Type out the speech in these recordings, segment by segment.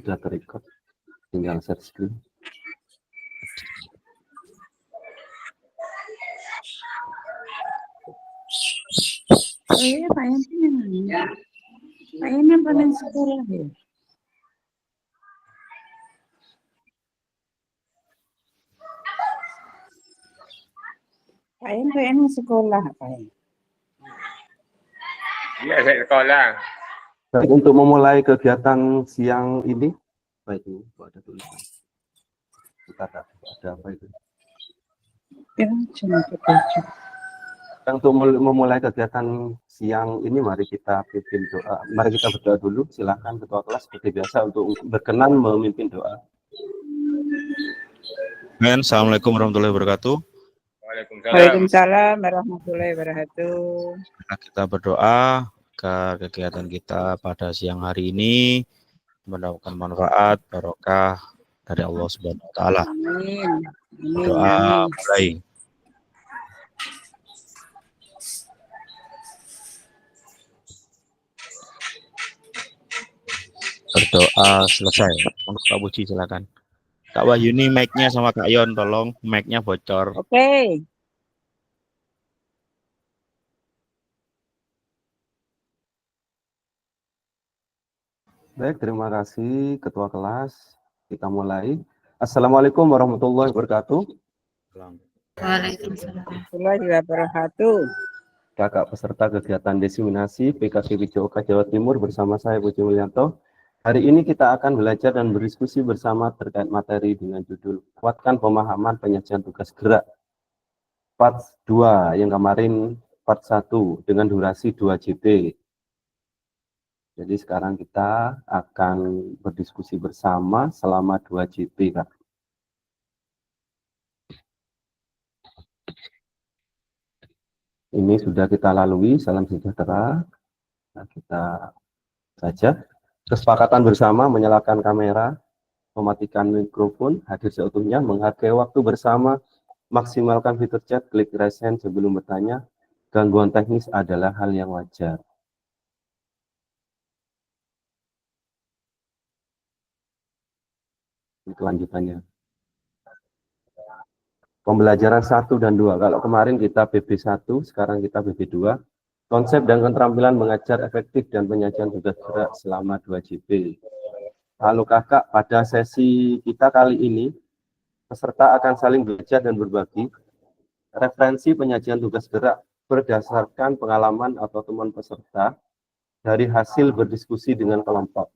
sudah terekod, tinggal share screen. Oh iya, Pak Yanti paling sekolah ya. Pak Yanti sekolah, Pak Yanti. Iya, saya sekolah. Baik, untuk memulai kegiatan siang ini, baik ini, kok ada tulisan. Ada apa itu? Ya, cuma ketujuh. Untuk memulai kegiatan siang ini, mari kita pimpin doa. Mari kita berdoa dulu. Silakan ketua kelas seperti biasa untuk berkenan memimpin doa. Assalamualaikum warahmatullahi wabarakatuh. Waalaikumsalam warahmatullahi wabarakatuh. Kita berdoa agar kegiatan kita pada siang hari ini mendapatkan manfaat barokah dari Allah Subhanahu wa taala. Amin. Doa mulai. Berdoa selesai. Untuk Kak Puji silakan. Kak Wahyuni mic-nya sama Kak Yon, tolong mic-nya bocor. Oke. Baik, terima kasih Ketua Kelas. Kita mulai. Assalamualaikum warahmatullahi wabarakatuh. Waalaikumsalam warahmatullahi wabarakatuh. Kakak peserta kegiatan diseminasi PKK Wijoka Jawa Timur bersama saya Puji Mulyanto. Hari ini kita akan belajar dan berdiskusi bersama terkait materi dengan judul Kuatkan Pemahaman Penyajian Tugas Gerak part 2 yang kemarin part 1 dengan durasi 2 JP. Jadi sekarang kita akan berdiskusi bersama selama 2 JP, Kak. Ini sudah kita lalui, salam sejahtera. Nah, kita saja. Kesepakatan bersama menyalakan kamera, mematikan mikrofon, hadir seutuhnya, menghargai waktu bersama, maksimalkan fitur chat, klik raise hand sebelum bertanya. Gangguan teknis adalah hal yang wajar. Kelanjutannya. Pembelajaran 1 dan 2. Kalau kemarin kita BB1, sekarang kita BB2. Konsep dan keterampilan mengajar efektif dan penyajian tugas gerak selama 2 JP. Halo kakak, pada sesi kita kali ini, peserta akan saling belajar dan berbagi referensi penyajian tugas gerak berdasarkan pengalaman atau teman peserta dari hasil berdiskusi dengan kelompok.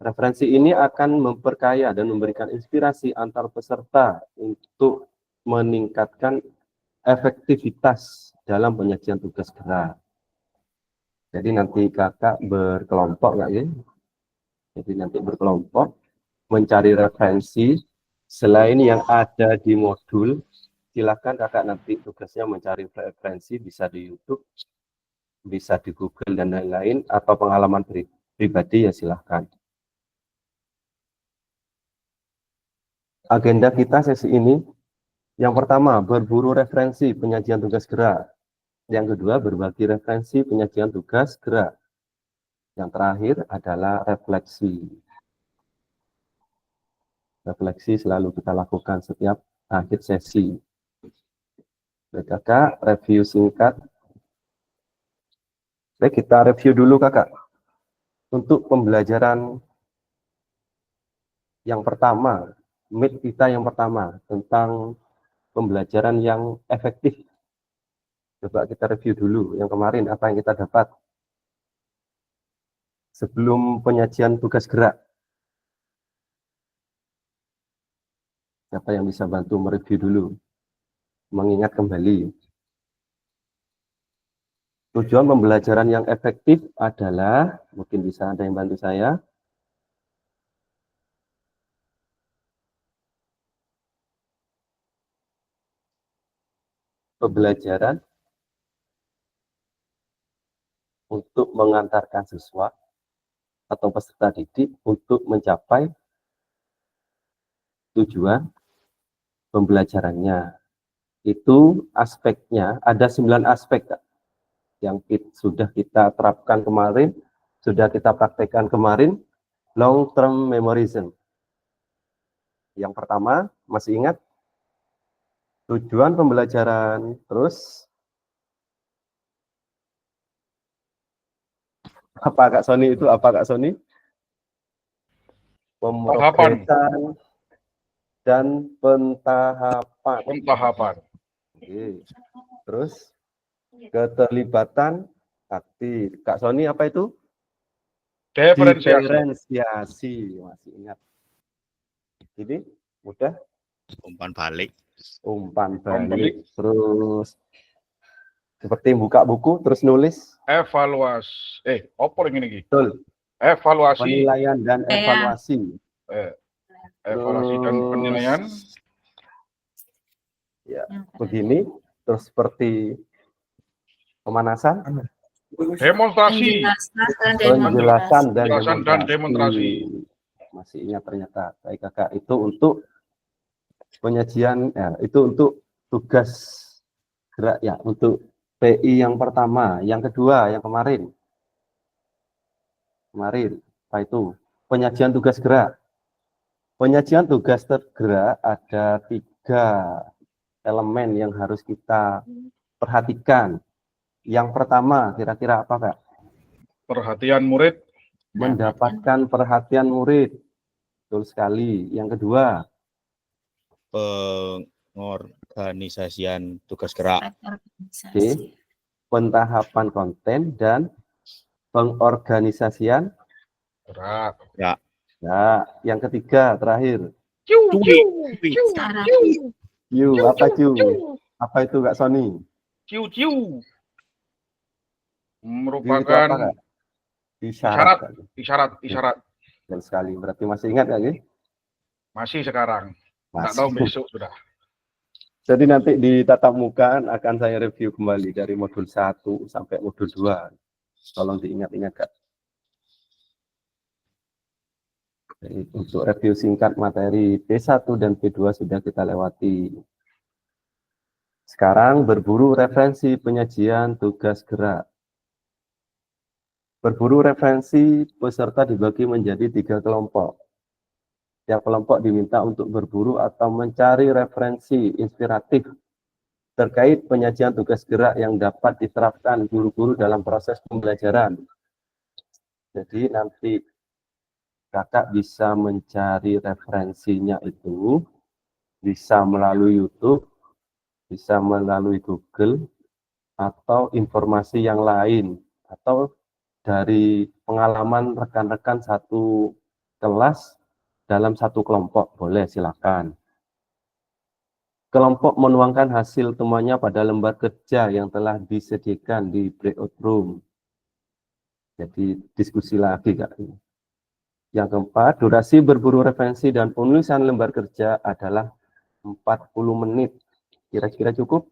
Referensi ini akan memperkaya dan memberikan inspirasi antar peserta untuk meningkatkan efektivitas dalam penyajian tugas gerak. Jadi nanti kakak berkelompok nggak ya? Jadi nanti berkelompok mencari referensi selain yang ada di modul. Silakan kakak nanti tugasnya mencari referensi, bisa di YouTube, bisa di Google dan lain-lain, atau pengalaman pribadi ya silahkan. Agenda kita sesi ini, yang pertama, berburu referensi penyajian tugas gerak. Yang kedua, berbagi referensi penyajian tugas gerak. Yang terakhir adalah refleksi. Refleksi selalu kita lakukan setiap akhir sesi. Baik, kakak, review singkat. Baik, kita review dulu kakak. Untuk pembelajaran yang pertama, meet kita yang pertama, tentang pembelajaran yang efektif. Coba kita review dulu yang kemarin, apa yang kita dapat sebelum penyajian tugas gerak. Siapa yang bisa bantu mereview dulu, mengingat kembali. Tujuan pembelajaran yang efektif adalah, mungkin bisa ada yang bantu saya, pembelajaran untuk mengantarkan siswa atau peserta didik untuk mencapai tujuan pembelajarannya. Itu aspeknya, ada 9 aspek yang sudah kita terapkan kemarin, sudah kita praktekkan kemarin. long term memorization. Yang pertama, masih ingat tujuan pembelajaran, terus apa Kak Sony itu? Apa Kak Sony? Pemrograman dan pentahapan. Oke. Terus keterlibatan aktif. Kak Sony apa itu? Diferensiasi. Masih ingat. Ini mudah. Umpan balik. Terus seperti buka buku terus nulis. Evaluasi. Apa yang ini? Betul. Evaluasi. Penilaian dan evaluasi. Evaluasi dan penilaian. Ya, begini. Terus seperti pemanasan. Demonstrasi. Penjelasan dan demonstrasi. Masih ingat ternyata. Baik Kakak, itu untuk penyajian, ya, itu untuk tugas gerak ya, untuk PI yang pertama. Yang kedua, yang kemarin, apa itu? Penyajian tugas gerak. Penyajian tugas tergerak ada 3 elemen yang harus kita perhatikan. Yang pertama, kira-kira apa Kak? Perhatian murid. Mendapatkan perhatian murid. Betul sekali. Yang kedua, pengorganisasian tugas gerak. Oke. Pentahapan konten dan pengorganisasian Gerak. Ya. Ya, yang ketiga terakhir. Apa itu Kak Sony? Merupakan isyarat. Dan sekali. Berarti masih ingat nggak sih? Masih sekarang. Masih. Tak tahu besok sudah. Jadi nanti di tatap muka akan saya review kembali dari modul 1 sampai modul 2. Tolong diingat-ingat Kak. Jadi, untuk review singkat materi P1 dan P2 sudah kita lewati. Sekarang berburu referensi penyajian tugas gerak. Berburu referensi peserta dibagi menjadi 3 kelompok. Setiap kelompok diminta untuk berburu atau mencari referensi inspiratif terkait penyajian tugas gerak yang dapat diterapkan guru-guru dalam proses pembelajaran. Jadi nanti Kakak bisa mencari referensinya itu, bisa melalui YouTube, bisa melalui Google, atau informasi yang lain, atau dari pengalaman rekan-rekan satu kelas dalam satu kelompok, boleh silakan. Kelompok menuangkan hasil temuannya pada lembar kerja yang telah disediakan di breakout room. Jadi diskusi lagi Kak. Yang keempat, durasi berburu referensi dan penulisan lembar kerja adalah 40 menit. Kira-kira cukup?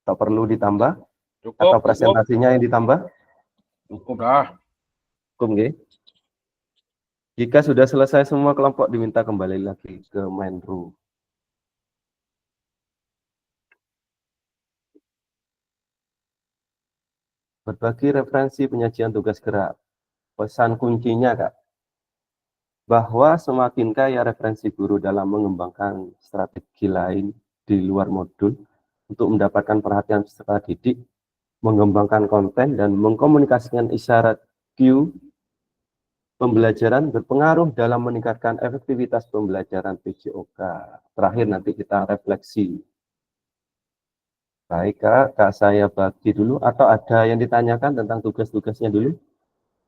Atau perlu ditambah? Atau presentasinya yang ditambah? Cukup dah. Cukup, nggih? Jika sudah selesai semua kelompok diminta kembali lagi ke main room. Berbagi referensi penyajian tugas gerak. Pesan kuncinya, Kak, bahwa semakin kaya referensi guru dalam mengembangkan strategi lain di luar modul untuk mendapatkan perhatian peserta didik, mengembangkan konten, dan mengkomunikasikan isyarat cue, pembelajaran berpengaruh dalam meningkatkan efektivitas pembelajaran PJOK. Terakhir nanti kita refleksi. Baik Kak, saya bagi dulu, atau ada yang ditanyakan tentang tugas-tugasnya dulu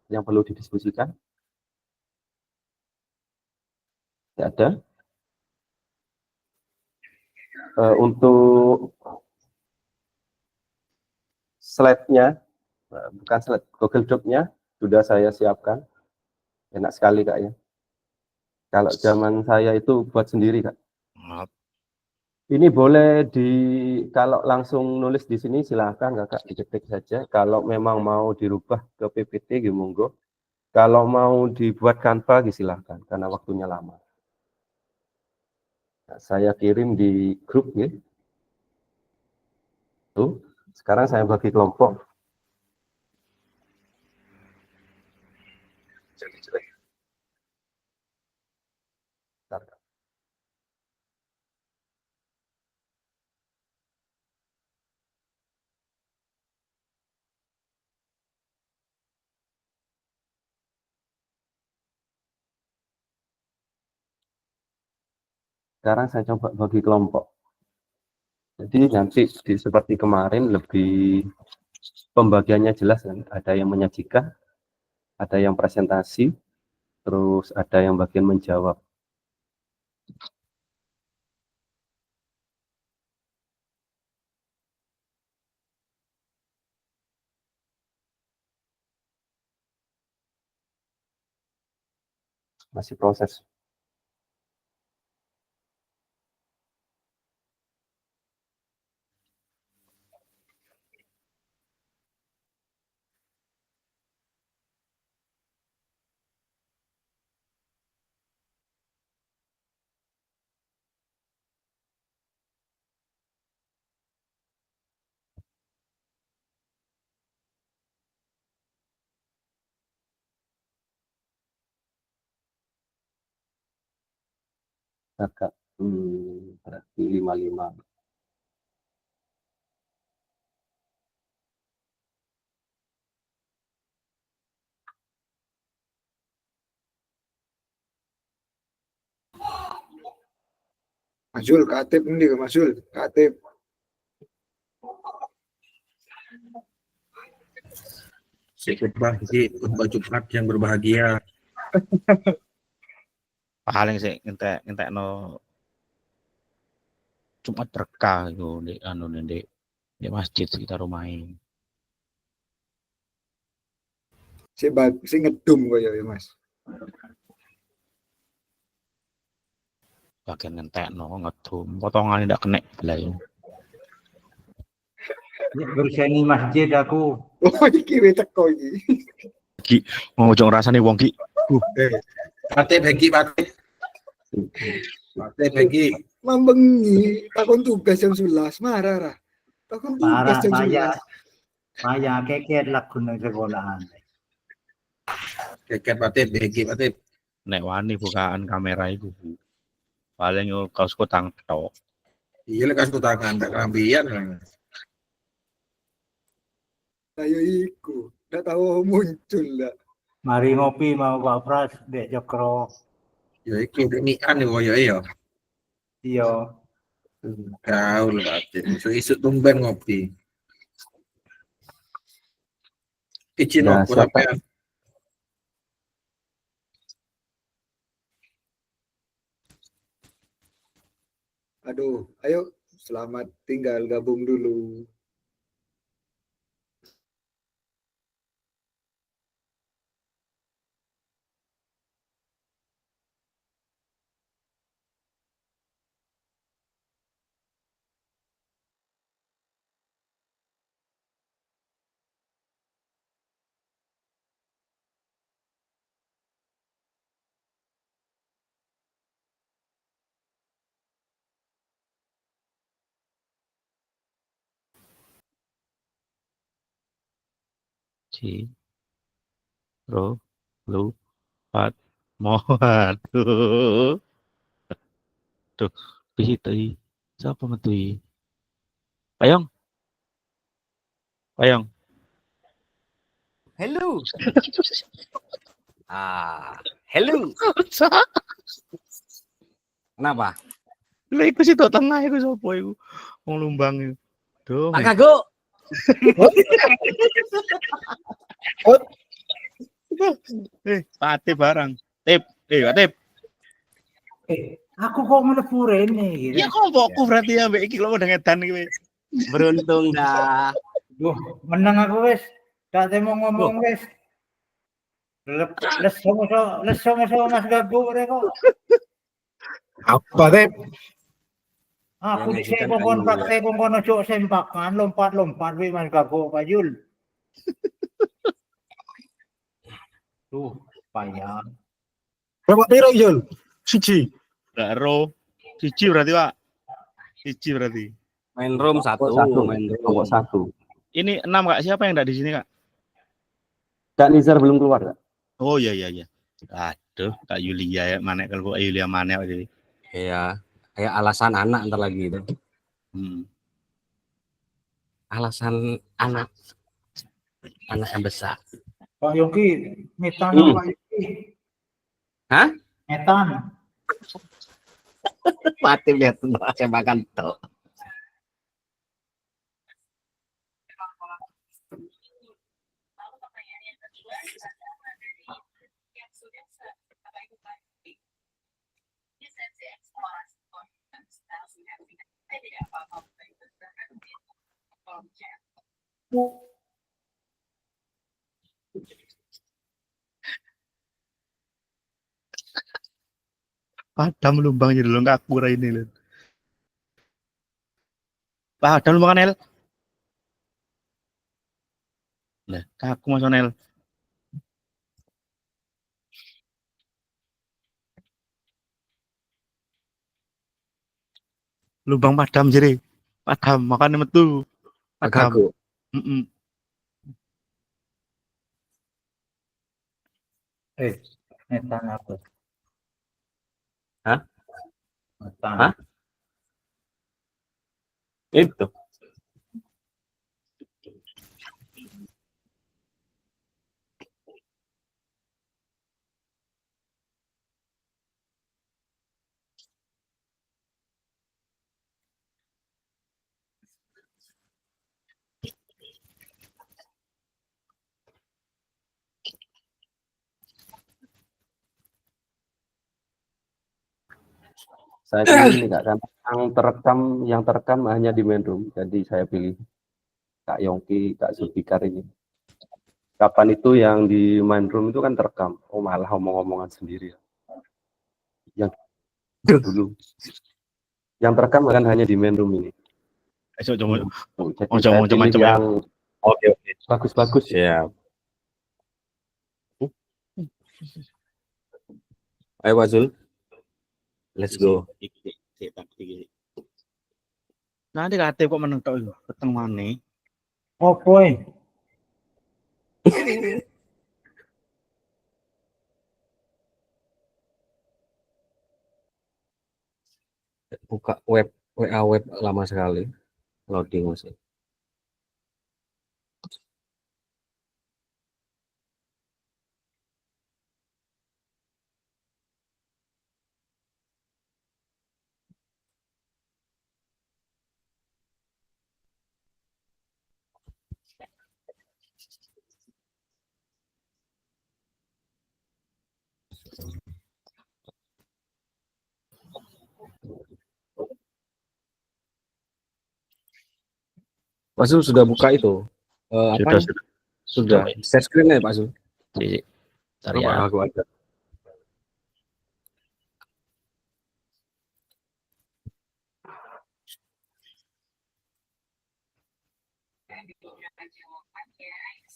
yang perlu didiskusikan? Tidak ada. Untuk slide-nya, bukan slide, Google Doc-nya sudah saya siapkan. Enak sekali Kak ya. Kalau zaman saya itu buat sendiri Kak. Ini boleh kalau langsung nulis di sini silahkan Kakak diketik saja. Kalau memang mau dirubah ke PPT, monggo. Kalau mau dibuat Canva, silahkan karena waktunya lama. Nah, saya kirim di grup ya. Tuh, sekarang saya bagi kelompok. sekarang saya coba bagi kelompok. Jadi nanti seperti kemarin lebih pembagiannya jelas kan. Ada yang menyajikan, ada yang presentasi, terus ada yang bagian menjawab. Masih proses. Agak berarti 55. Mazul, Katib ini ke Mazul, Katib. Sikit bagi khutbah Jumat yang berbahagia. Paling sih entek no Jumat berkah itu di masjid sekitar rumah ini. Si ngedum kaya ya Mas. Bagian entek no ngedum potongan tidak kena belai. Berseni masjid aku. Oh iki wis teko iki. Mau ujung rasane wong ki. Patip Hegi, Patip. Patip Hegi. Mambengi takon tugas jam 11 marah ra. Takon tugas Parah jam Maya keket laku nang sekolahan. Keket Patip, Hegi, Patip. Nek wani bukaan kamera itu. Paling yo kaosku tang tok. Iya lekas ku tangan, tak kerambian. 11. Ayo iku, ndak tahu muncul dah. Mari ngopi mau Pak Pras dek Jokro. Ya iku demian yo ya. Iya. Kau lho Patip. Isu-isu tumben ngopi. Izin Ya, opo siapa? sampean. Aduh, ayo selamat tinggal gabung dulu. Lu Pat mohon tuh pihitui siapa ngetui Payong Hello. Hello. Kenapa? lah iku situ tengah iku sapa iku wong Lumbang iku duh Pak Gago. Patip barang Tip Patip Aku kok mlebu rene gitu. ya kelompokku berarti ya mbek iki lho udah ngedan iki Beruntung dah. Duh, menang aku wis. Tak temu ngomong wis. Les sama Mas Gago kok. Apa Tip? Aku Yang dhisik ngajukan kon Ayu, praktek kon ojo sempakan lompat wi Mas Gago Pak Jul. Tuh, payah. Berapa piro Jul? Siji. Ro siji berarti Pak siji berarti Main room satu. Kelompok satu. ini 6 Kak siapa yang enggak di sini Kak Kak Nizar belum keluar, Kak? oh iya aduh Kak Yulia ya mana kalau Yulia mana jadi Iya. Kayak alasan anak ntar lagi itu. Alasan anak yang besar. Pak Yongki, metan Pak Yongki. Hah? Metan. Mati lihat saya makan tuh. Padam lumbang jadi lo nggak kurang ini loh. Padam lumbang Nel. Lah, kaku Mas Nel. Lubang padam jadi. Padam makan metu. Padam. Aku. Mm-mm. Netan apa? Hah? Netan. Hah? Itu. Saya pilih ini Kak, karena yang terekam hanya di main room, jadi saya pilih Kak Yongki, Kak Zulfikar ini. Kapan itu yang di main room itu kan terekam, oh malah omong-omongan sendiri. Yang dulu, yang terekam kan hanya di main room ini. Esok Jadi saya macam-macam pilih ya. yang Oke. bagus-bagus. Siap. Ayo Pak Zul. Let's go. Nanti kate kok menentok itu peteng mana? Oh boy. Buka web WA web lama sekali. Loading masih. Pak Zul sudah buka itu. Apa? Sudah. Share screen ya Pak Zul. Bentar Coba ya. aku ada.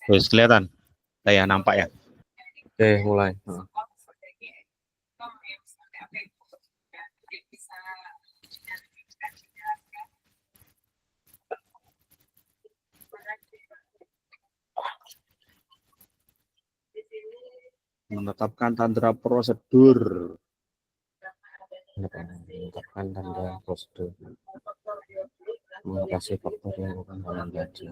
Terus kelihatan. Saya nampak ya. Oke, mulai. Menetapkan tanda prosedur. Menetapkan tanda prosedur. Mengatasi faktor yang bukan dalam gaji.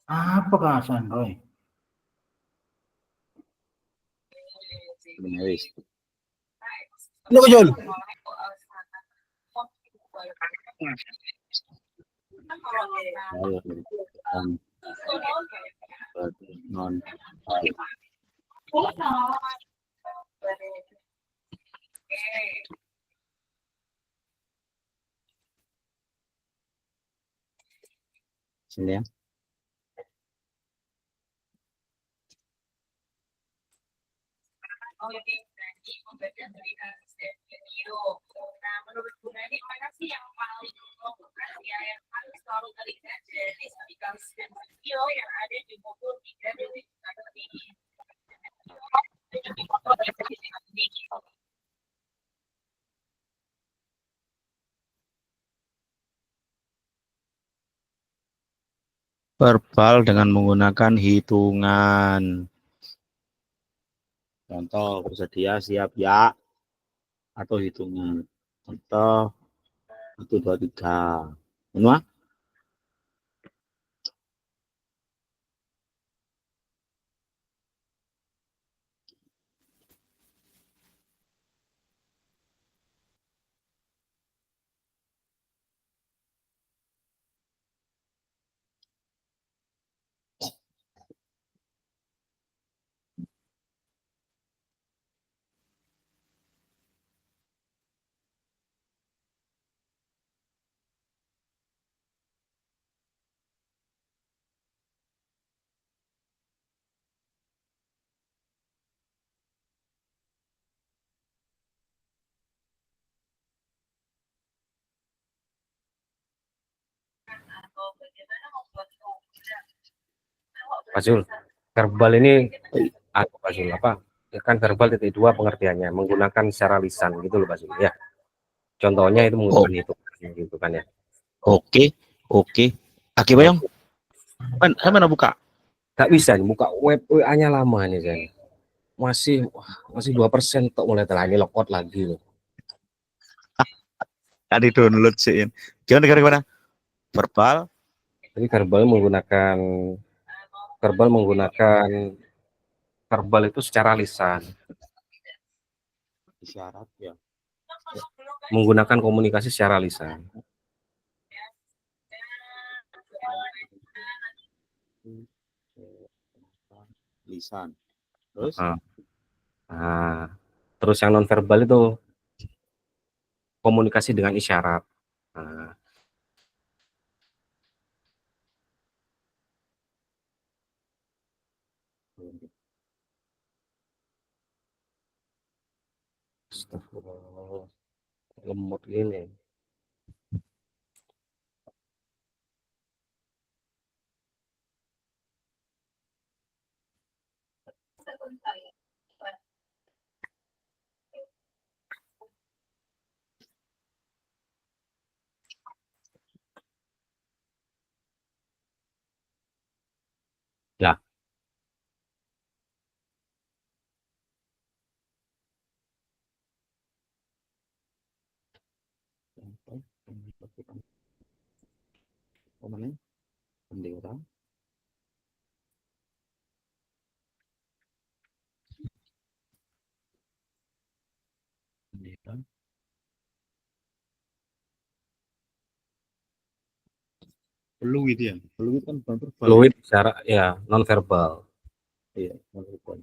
Apa kerasan Roy? Benaris. Lu Jul. Non. Sini ya. Nah, menurut Bu Nani, mana sih yang paling ya, yang paling selalu terlihat dari aplikasi dan video yang ada di Bogor 3 dari ini? Verbal dengan menggunakan hitungan. Contoh, bersedia siap ya. Atau hitungan. Contoh, 1, 2, 3. Semua? Pak Zul, verbal ini Pak Zul, apa? Ya kan verbal titik dua pengertiannya menggunakan secara lisan gitu loh Pak Zul ya. Contohnya itu menggunakan itu gitu kan ya. Oke, oke. Aki Bayong, saya mana buka? Gak bisa nih, buka web WA-nya lama nih saya. Masih 2% untuk mulai telah ini logout lagi loh. Tadi download sih. Gimana? Verbal, Jadi verbal itu secara lisan, isyarat ya. menggunakan komunikasi secara lisan. Lisan. Terus Nah, terus yang non verbal itu komunikasi dengan isyarat. Nah, astagfirullah, lemot gini. Ya, bendera. Bendera. Peluit ya. Peluit kan bukan verbal. fluid secara ya non verbal. Iya, non verbal.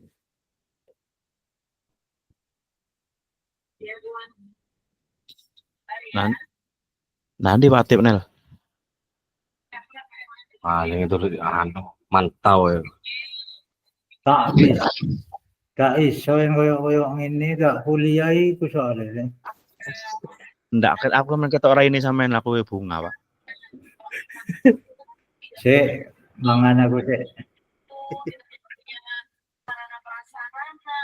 Nanti Pak Atip Nel. Paling itu mantau ya. Tak iso yang koyok ini tak kuliah itu soalnya. Ndak, aku main kata orang ini samain aku bunga, Pak. Mangan aku sih. Sarana prasarana,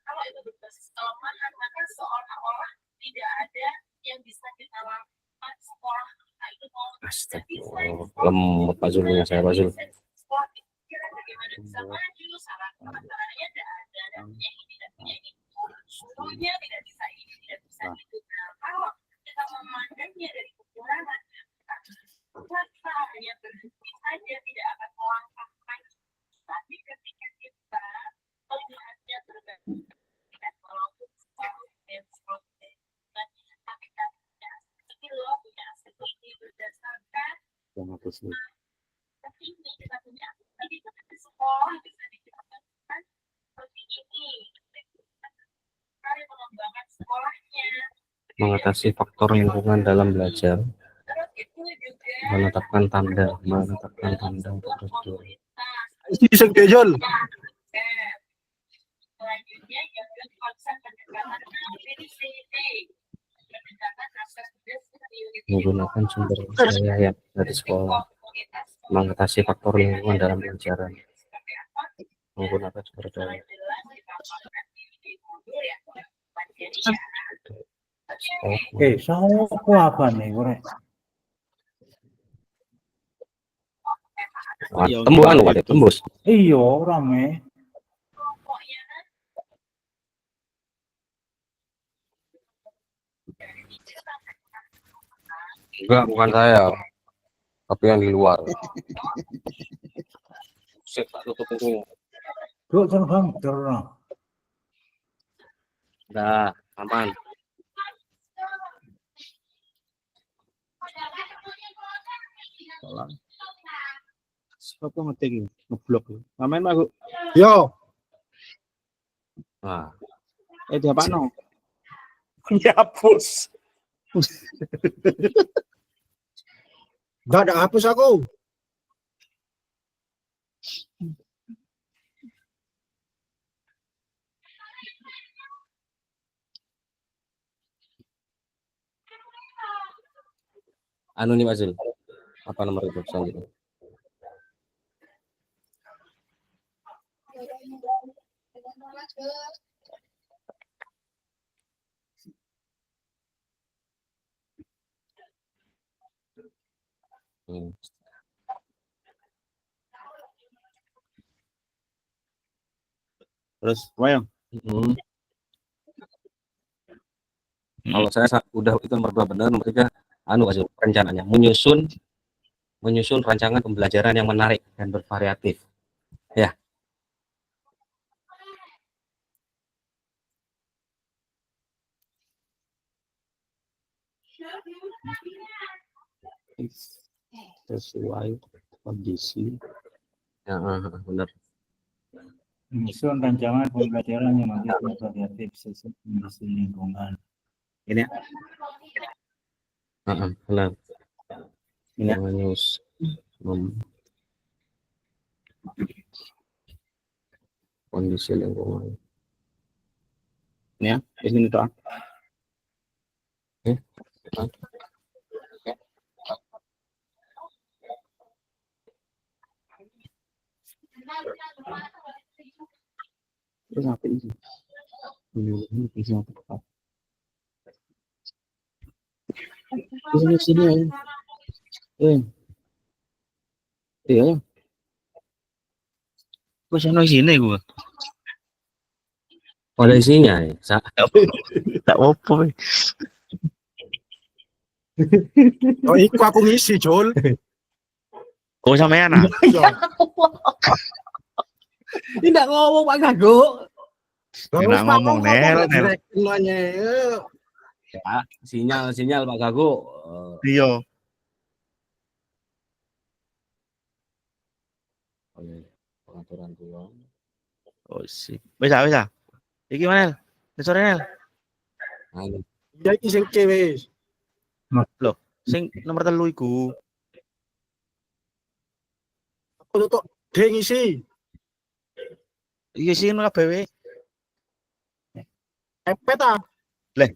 kalau itu berbasis kelemahan, maka seolah-olah tidak ada yang bisa kita lakukan sekolah kita itu mau Astagfirullah, lemot Pak Zul saya Pak Zul. sekolah pikiran bagaimana bisa maju, sarananya tidak ada, dan punya ini dan punya itu, suruhnya tidak bisa ini, tidak bisa itu. Nah, kalau kita memandangnya dari kekurangan, kita hanya berhenti saja, tidak akan melangkah maju. Tapi ketika kita melihatnya berbeda, walaupun tapi kita punya skill, punya strategi berdasarkan ini kita punya ini di sekolah bisa dijelaskan seperti ini. Kali mengembangkan sekolahnya, Mengatasi faktor lingkungan dalam belajar, terus itu juga menetapkan tanda untuk belajar. Iseng kejol. selanjutnya yang konsep pendekatan PDCD, pendekatan akses Menggunakan sumber daya yang dari sekolah, mengatasi faktor lingkungan dalam pelajaran, menggunakan sumber daya. Sama aku apa nih, korek? Tembuhan waduh, tembus. Iya, rame. Enggak, bukan saya, tapi yang di luar. Sip, tak tutup ini. Duk terbang terus. Udah, aman. Siapa ngetik ngeblok? Main Pak. Yo, Nah, Dia Pak No. dihapus. Gak ada hapus aku. anu nih Pak Zul. Apa nomor itu selanjutnya? Hmm. Terus, Mayang. Hmm. Kalau saya udah itu nomor 2 benar, nomor 3 kasih rencananya menyusun rancangan pembelajaran yang menarik dan bervariatif. Ya. Sesuai kondisi. Ya, benar. Menyusun rancangan pembelajaran yang menarik dan variatif sesuai kondisi lingkungan. Ini ya. Benar. Ini ya. Kondisi lingkungan. Ini ya. Di sini doang. Terus apa ini? Ini apa? Sini ya. Iya. Gue sana sini gue. Ada isinya ya. Tak apa. Oh, iku aku ngisi, Jul. Oh sampean ah. Tidak ngomong Pak Gago. Enak ngomong Nel. Semuanya. Ya, sinyal Pak Gago. Iya. Pengaturan ruang. Oh sip. Bisa. Iki mana Nel? Sore Nel. Ya iki sing wis. Loh, sing nomor 3 iku. Aku tutuk D ngisi. Iya sih kabeh we. Epet ah. Leh.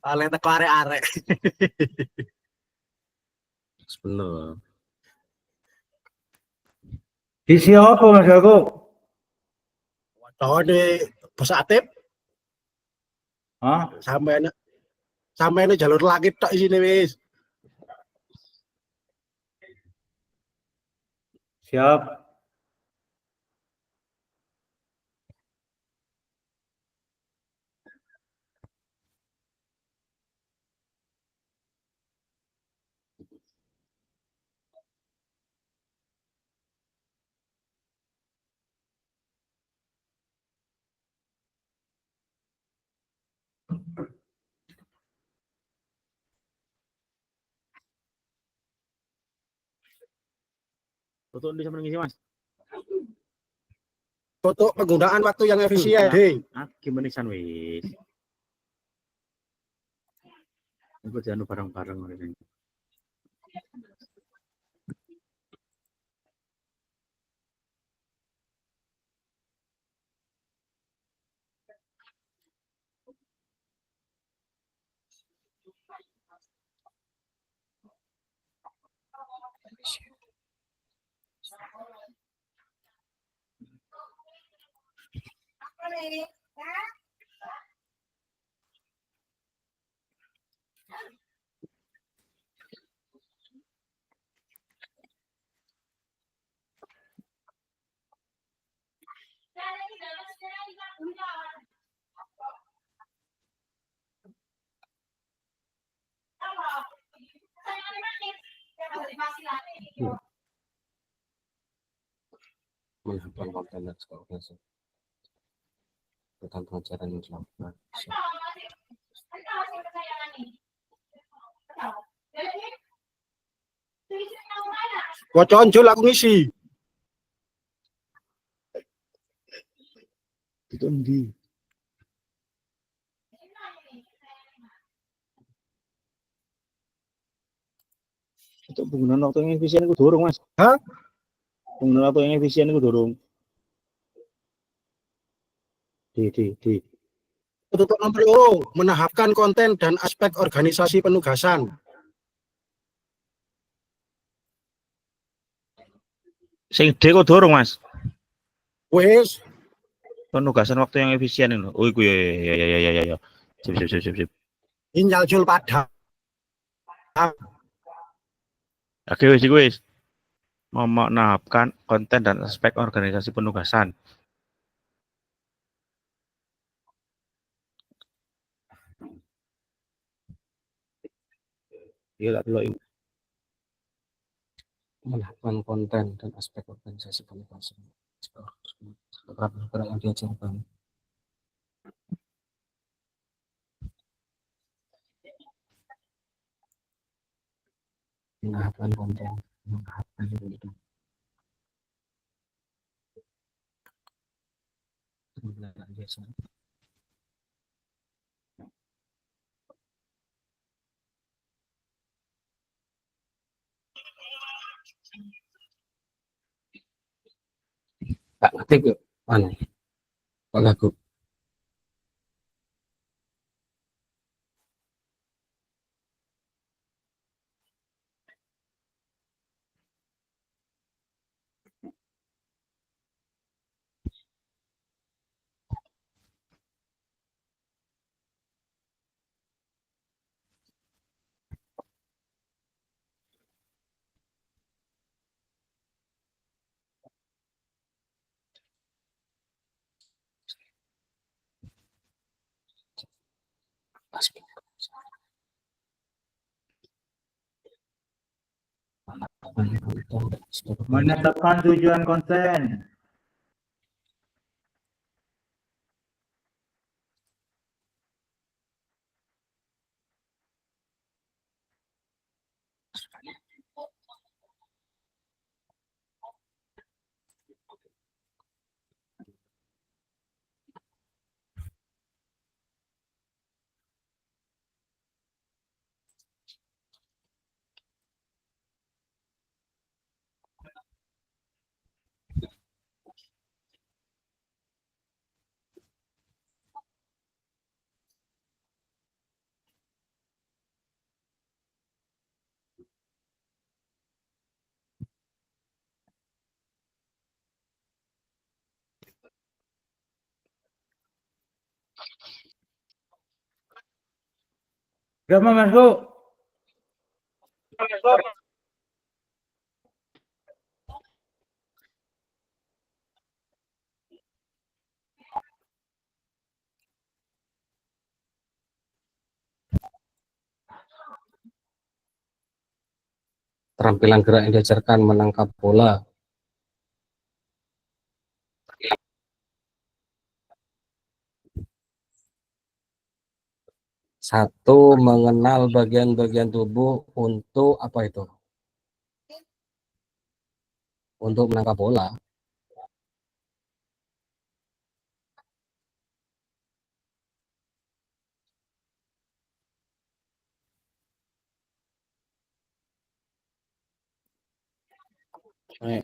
Ale teko arek-arek. Bener. Isi apa Mas Gago? Wacane basa atip Hah? sampeyan jalur langit tok isine wis. Siap. Tutup di samping ngisi Mas. Untuk penggunaan waktu yang efisien, D. Gimana san wis. Aku jangan bareng-bareng ngene. Menghafal konten dan sekolahnya tentang pengajaran yang dilakukan. Wacaan Jul aku ngisi. Itu ndi? Untuk penggunaan waktu yang efisien itu dorong, Mas. Hah? Penggunaan waktu yang efisien itu dorong. Di. Untuk nomor loro, menahapkan konten dan aspek organisasi penugasan. Sing D kok dorong, Mas. Wes, Penugasan waktu yang efisien itu. Oh, iku ya. Sip. Injal jul padam. Oke, wis. Memenahapkan konten dan aspek organisasi penugasan. Iya, tak delok ini. Melakukan konten dan aspek organisasi penugasan. Beberapa yang diajarkan. Melakukan konten, melakukan itu. Biasa. Tak ngetik yuk, anu, Pak Gagup. Menetapkan tujuan konten. Berapa masuk? Keterampilan gerak yang diajarkan menangkap bola. Satu, mengenal bagian-bagian tubuh untuk apa itu? Untuk menangkap bola.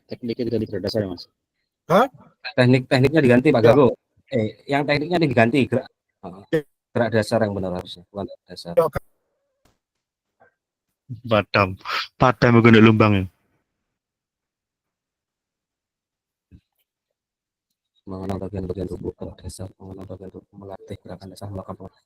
Tekniknya tidak diberdasar ya, Mas. Hah? Tekniknya diganti, Pak Ya. Gago. Yang tekniknya diganti, gerak dasar yang benar harusnya, bukan dasar. Padam itu ndak lumbang ya. Mengenal bagian-bagian tubuh, gerak dasar, mengenal bagian tubuh, melatih gerakan dasar, melakukan bola.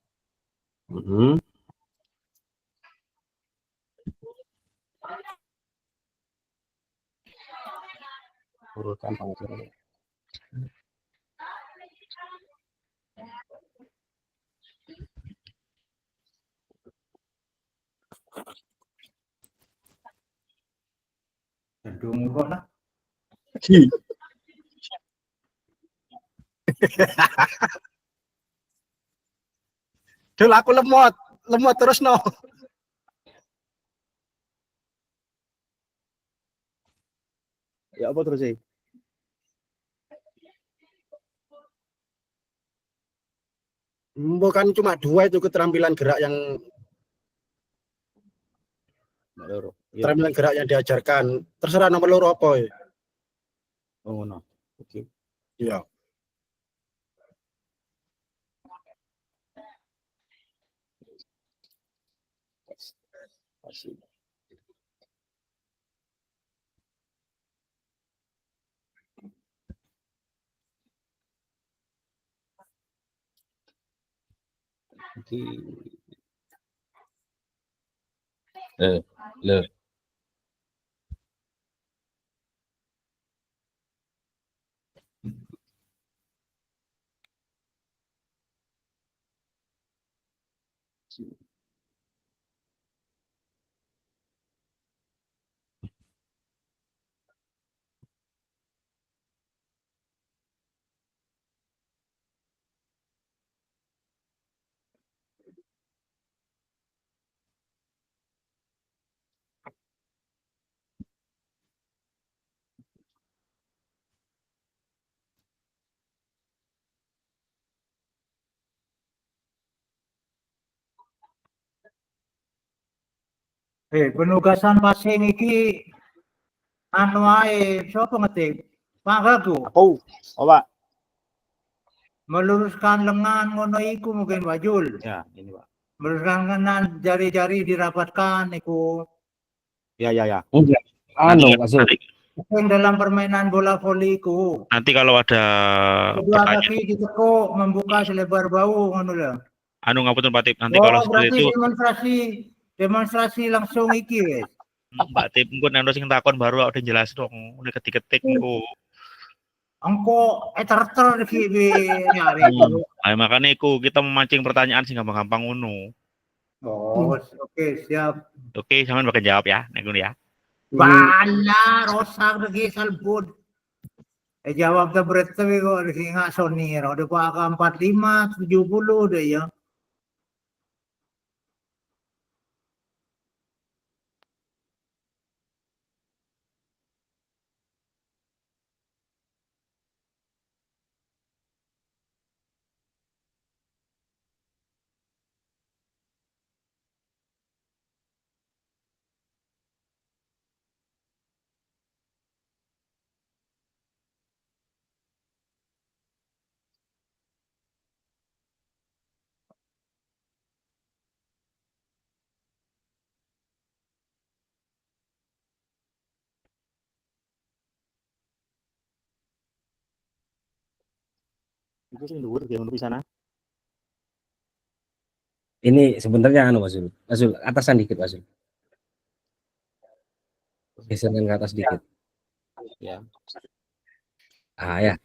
Urutan pengajaran. Gedung kok lah. Dul aku lemot terus no. Ya apa terus sih? Bukan cuma dua itu keterampilan gerak yang Loro. Iya. Keterampilan gerak yang diajarkan. Terserah nomor loro apa ya. Oh, no. Oke. Iya. Kasih. Oke. Le. Penugasan passing iki anu ae sapa ngetik? Pak Gago. Aku. Oh, Pak. Meluruskan lengan ngono iku mungkin Pak Jul. Ya, ini, Pak. Meluruskan lengan, jari-jari dirapatkan iku. Ya. Enggak. Anu, Pak Zul. Yang dalam permainan bola voli iku. Nanti kalau ada Kedua pertanyaan, kaki ditekuk membuka selebar bau ngono lho. anu ngapunten Pak Tip, nanti kalau seperti berarti itu demonstrasi langsung iki wis. Mbak Tip engko nek sing takon baru udah jelas dong, udah ketik-ketik engko. Engko eter-eter iki nyari. Ayo makanya iku kita memancing pertanyaan sing gampang-gampang ngono. Oh, oke, siap. Oke, sampean bakal jawab ya, nek ngono ya. Bala rosak lagi salbud. Jawab ta berita kok nggak sonir. Udah pak 45 70 deh ya. Itu sing dhuwur dia ngono sana. Ini sebenarnya anu Mas Zul. Mas Zul, atasan dikit Mas Zul. Geserkan ke atas dikit. Ya. Ya.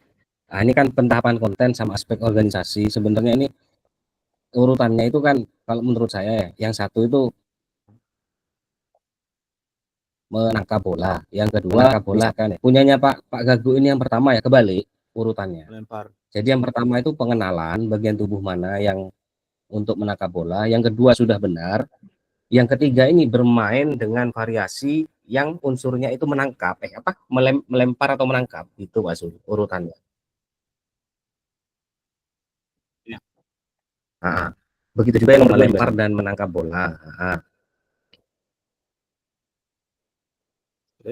Nah, ini kan pentahapan konten sama aspek organisasi. Sebenarnya ini urutannya itu kan kalau menurut saya ya, yang satu itu menangkap bola, yang kedua menangkap bola kan ya. Punyanya Pak Gago ini yang pertama ya, kebalik urutannya. Lempar. Jadi yang pertama itu pengenalan bagian tubuh mana yang untuk menangkap bola, yang kedua sudah benar, yang ketiga ini bermain dengan variasi yang unsurnya itu menangkap, melempar atau menangkap, itu Pak Zul urutannya. Ya. Begitu juga yang melempar dan menangkap bola.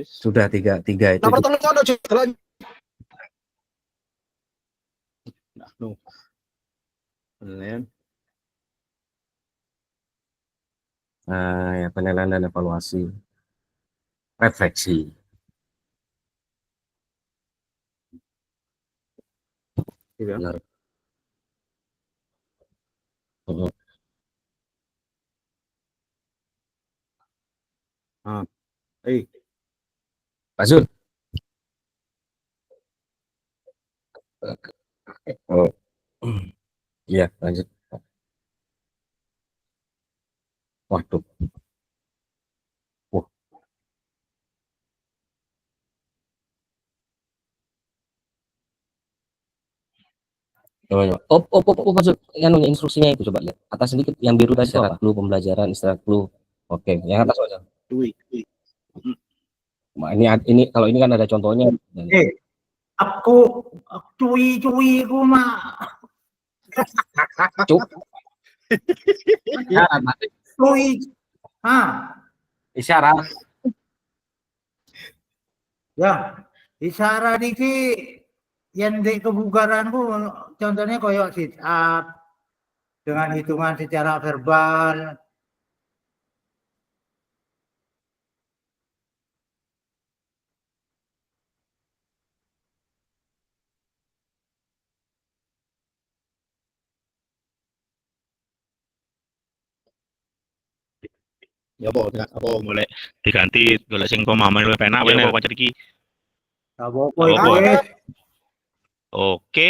Sudah tiga itu. Nomor telu ono jalan. No. Penilaian. Ya, penilaian dan evaluasi, refleksi. Iya. Benar. Pak Zul. Oh. Iya, lanjut. Waduh. Pak Zul, yang instruksinya itu coba lihat. Atas sedikit yang biru tadi apa? Clue pembelajaran, istilah clue. Oke, yang atas aja. Nah, ini kalau ini kan ada contohnya. Aku cuy ku mah. Cuk. Cuy. Isyarat. Ya, isyarat iki yang di kebugaranku contohnya koyok sit up dengan hitungan secara verbal. Ya apa boleh diganti golek sing pemahaman luwih penak wae apa pancen iki. Apa-apa Apa? iku wis. Oke.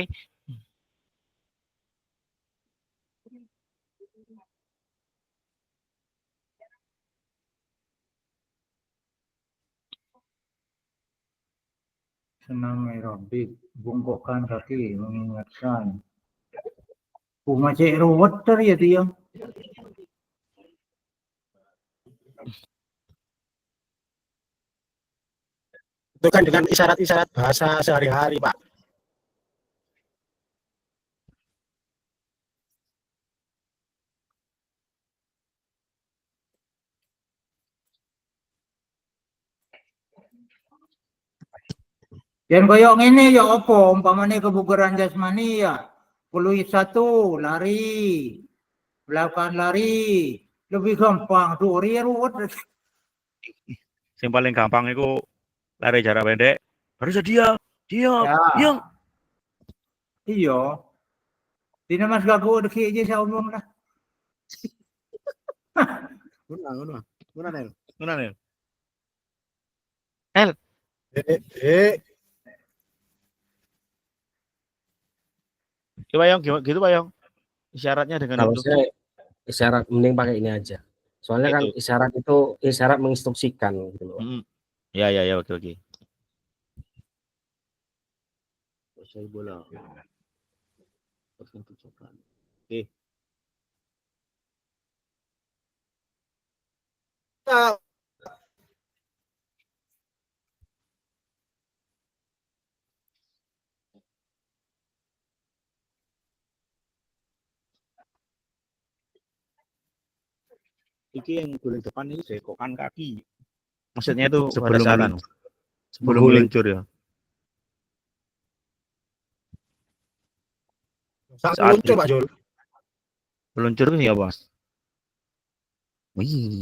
Senam aerobik, bungkukkan kaki mengingatkan. Masih ruwet ya dia. Itu kan dengan isyarat-isyarat bahasa sehari-hari, Pak. Dan koyok ngene ya apa umpamane kebugaran jasmani ya. Peluit 1 lari. Melakukan lari lebih gampang tuh ruwet. Sing paling gampang iku lari jarak pendek. Harus dia. Ya. Diam. Iya. Dina mas gago deki aja saya omong lah. Guna Nel. Coba yang gitu Pak Yong. Isyaratnya dengan Kalau itu. saya isyarat mending pakai ini aja. Soalnya kan Itu. isyarat itu isyarat menginstruksikan gitu loh. Ya oke. Saya bola. Oke. Iki yang guling depan ini bengkokkan kaki. Maksudnya itu sebelum meluncur ya. Saat Saat meluncur, Pak Jul. Meluncur itu ya, Bos. Wih.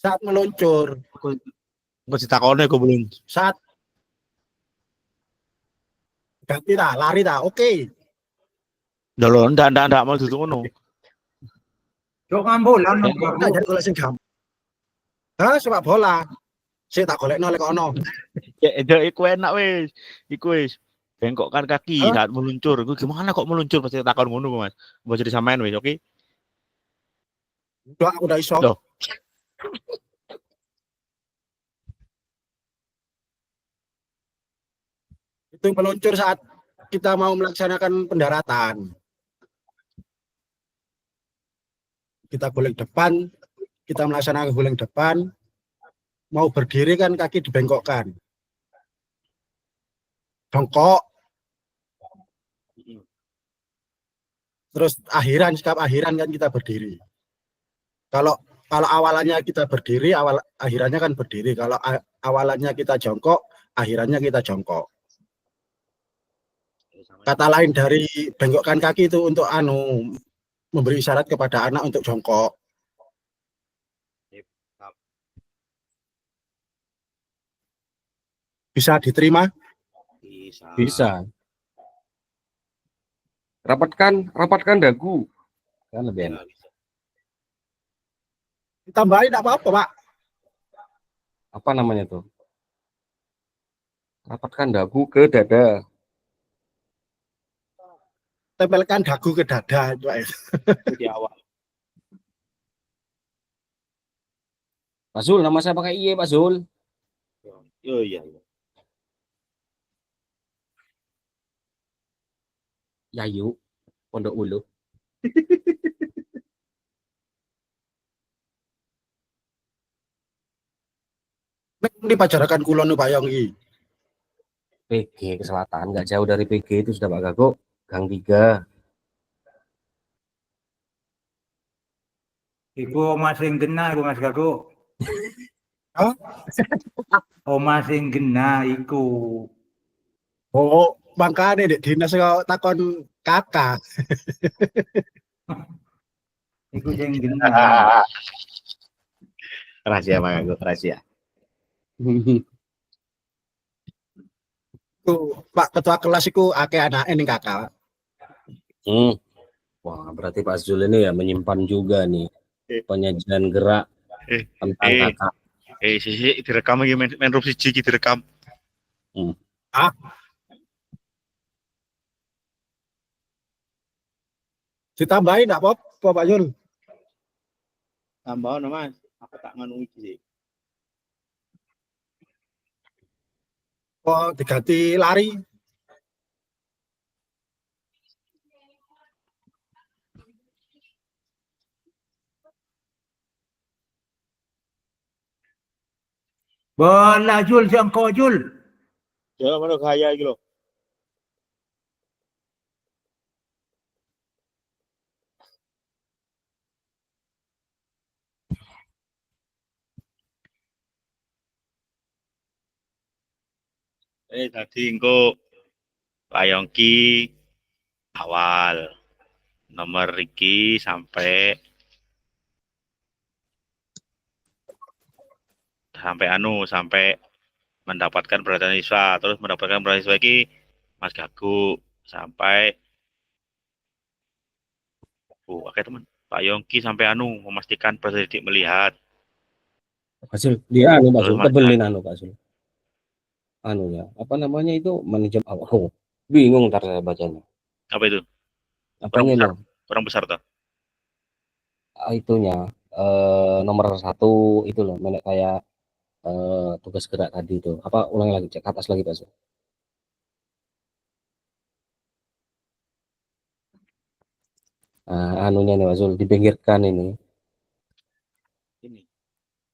Saat meluncur. Kok ditakone kok belum. Saat ganti dah, lari dah. Oke. Lho, ndak mau duduk ngono. Cok ngambulan Nah, jadi golek sing gampang. Hah, sepak bola. Sik tak golekno lek ono. Ya, iku enak wis. Iku wis. Bengkokkan kaki saat meluncur. Gue gimana kok meluncur pasti takon ngono, Mas. Mbok jadi samain wis, oke? Udah aku udah iso. Loh. Itu meluncur saat kita mau melaksanakan pendaratan. Kita golek depan, kita melaksanakan golek depan, mau berdiri kan kaki dibengkokkan. Bengkok. Terus sikap akhiran kan kita berdiri. Kalau awalannya kita berdiri, akhirannya kan berdiri. Kalau awalannya kita jongkok, akhirannya kita jongkok. Kata lain dari bengkokkan kaki itu untuk memberi isyarat kepada anak untuk jongkok. Bisa diterima? Bisa. Rapatkan dagu. Kan lebih enak. Ditambahin tidak apa-apa, Pak. Apa namanya tuh? Rapatkan dagu ke dada. Tempelkan dagu ke dada. Di awal. Pak Zul, nama saya pakai IE, Pak Zul. Oh iya. Yayu, Pondok Ulu. Ini pajarakan kulon Pak Yong iki. PG ke selatan, nggak jauh dari PG itu sudah Pak Gago, Gang 3. Iku omah sing genah iku Mas Gago. Hah? Omah sing genah iku. Oh, makanya dek dinas kok takon kakak. Iku sing genah. Rahasia Bang Gago, rahasia. Pak ketua kelas iku akeh anake ning kakak. Wah, berarti Pak Zul ini ya menyimpan juga nih penyajian gerak tentang Eh, kakak. sisi direkam lagi main room siji iki direkam. Ditambahin enggak apa-apa Pak Yul. Tambah Mas, aku tak nganu iki sih. Oh, diganti lari. Bola Jul jangko Jul. Ya mana gaya iki lho. Tadi engko Pak Yongki awal nomor iki sampai sampai mendapatkan perhatian siswa, terus mendapatkan perhatian siswa iki Mas Gago sampai oke teman Pak Yongki sampai memastikan peserta melihat. Pak Zul, dia Pak Terus Zul, tebelin Pak Zul. Ya, apa namanya itu manajemen awal. Oh, bingung ntar saya bacanya. Apa itu? Apanya loh? Orang besar tuh. Itunya nomor 1 itu loh, kayak tugas gerak tadi itu. Apa ulang lagi, cek atas lagi Pak Zul. Anunya nih Pak Zul, dipinggirkan ini.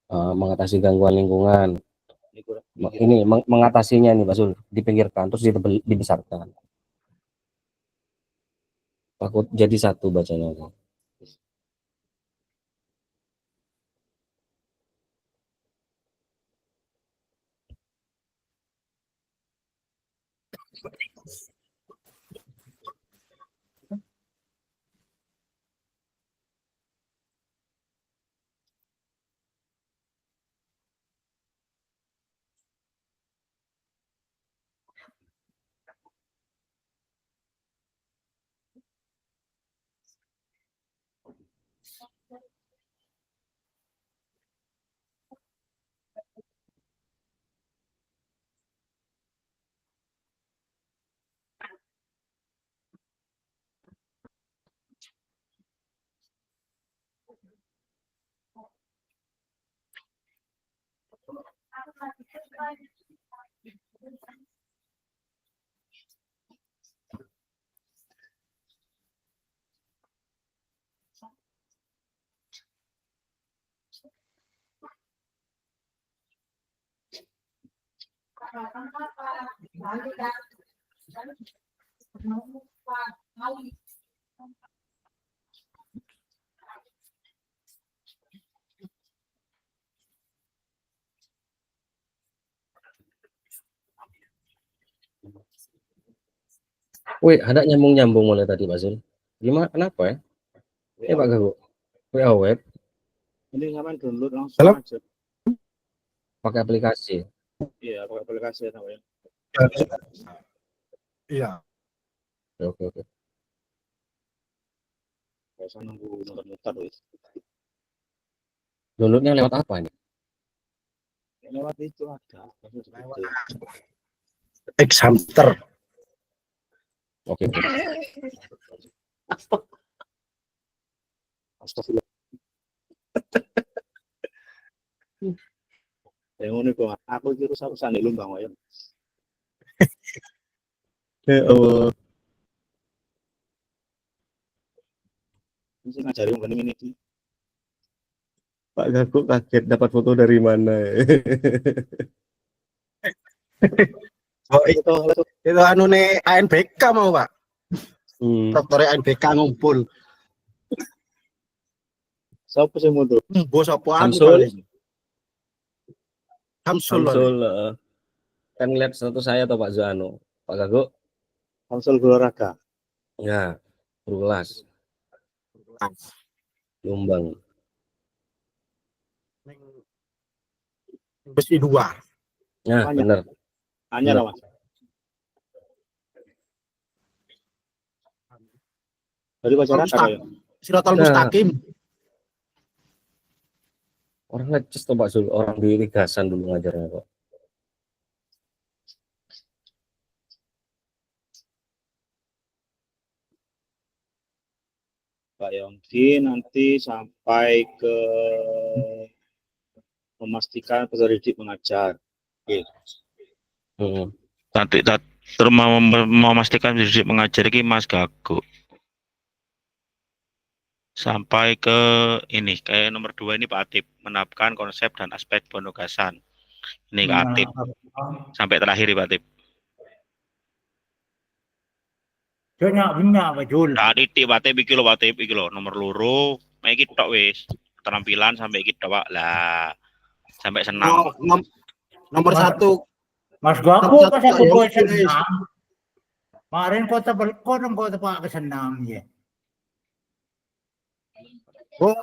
Mengatasi gangguan lingkungan. Ini mengatasinya nih Pak Zul, dipinggirkan terus dibesarkan. Takut jadi satu bacanya. Wih, ada nyambung mulai tadi Pak Zul. Gimana? Kenapa ya? Pak Gago. WA web. Ini sampean download langsung Halo? aja. Pakai aplikasi. Iya, pakai aplikasi ya namanya. Iya. Oke. Biasa nunggu muter-muter wis. Downloadnya lewat apa ini? Lewat itu ada. Examter. Oke. Astagfirullah. Yang unik kok, aku kira urusan lu Bang Wayan. Allah. Mesti ngajari wong ini iki. Pak Gago kaget dapat foto dari mana? Oh, itu anu nih ANBK mau Pak. Dokter ANBK ngumpul. Siapa sih mundur? Bos apa anu Samsul. paling? Samsul. Samsul. Kan lihat status saya atau Pak Zoano, Pak Gago. Samsul olahraga. Ya, berulas. Lumbang. Besi 2. Nah, Banyak. benar. Hanya lah, Mas. Dari masyarakat ya. Siratal Nah. Mustaqim. Orang ngeces tuh Pak Zul, orang di Ligasan dulu ngajarnya kok. Pak Yongki nanti sampai ke memastikan peserta didik mengajar. Oke. Nanti terus memastikan peserta didik mengajar ini Mas Gago. Sampai ke ini, kayak nomor 2 ini Pak Atip, menetapkan konsep dan aspek penugasan. Ini Pak Atip. Sampai terakhir Pak Atip. Banyak Pak Jul. Nah, titik Pak Atip iki lho Pak Atip iki lho, nomor loro, iki tok wis. Keterampilan sampai iki tok lah. Sampai senam. Nomor 1. Mas Gago Nomor pas satu, aku Pak Yongki. senam. Kemarin kota Belkon kota Pak kesenam ya. Oh,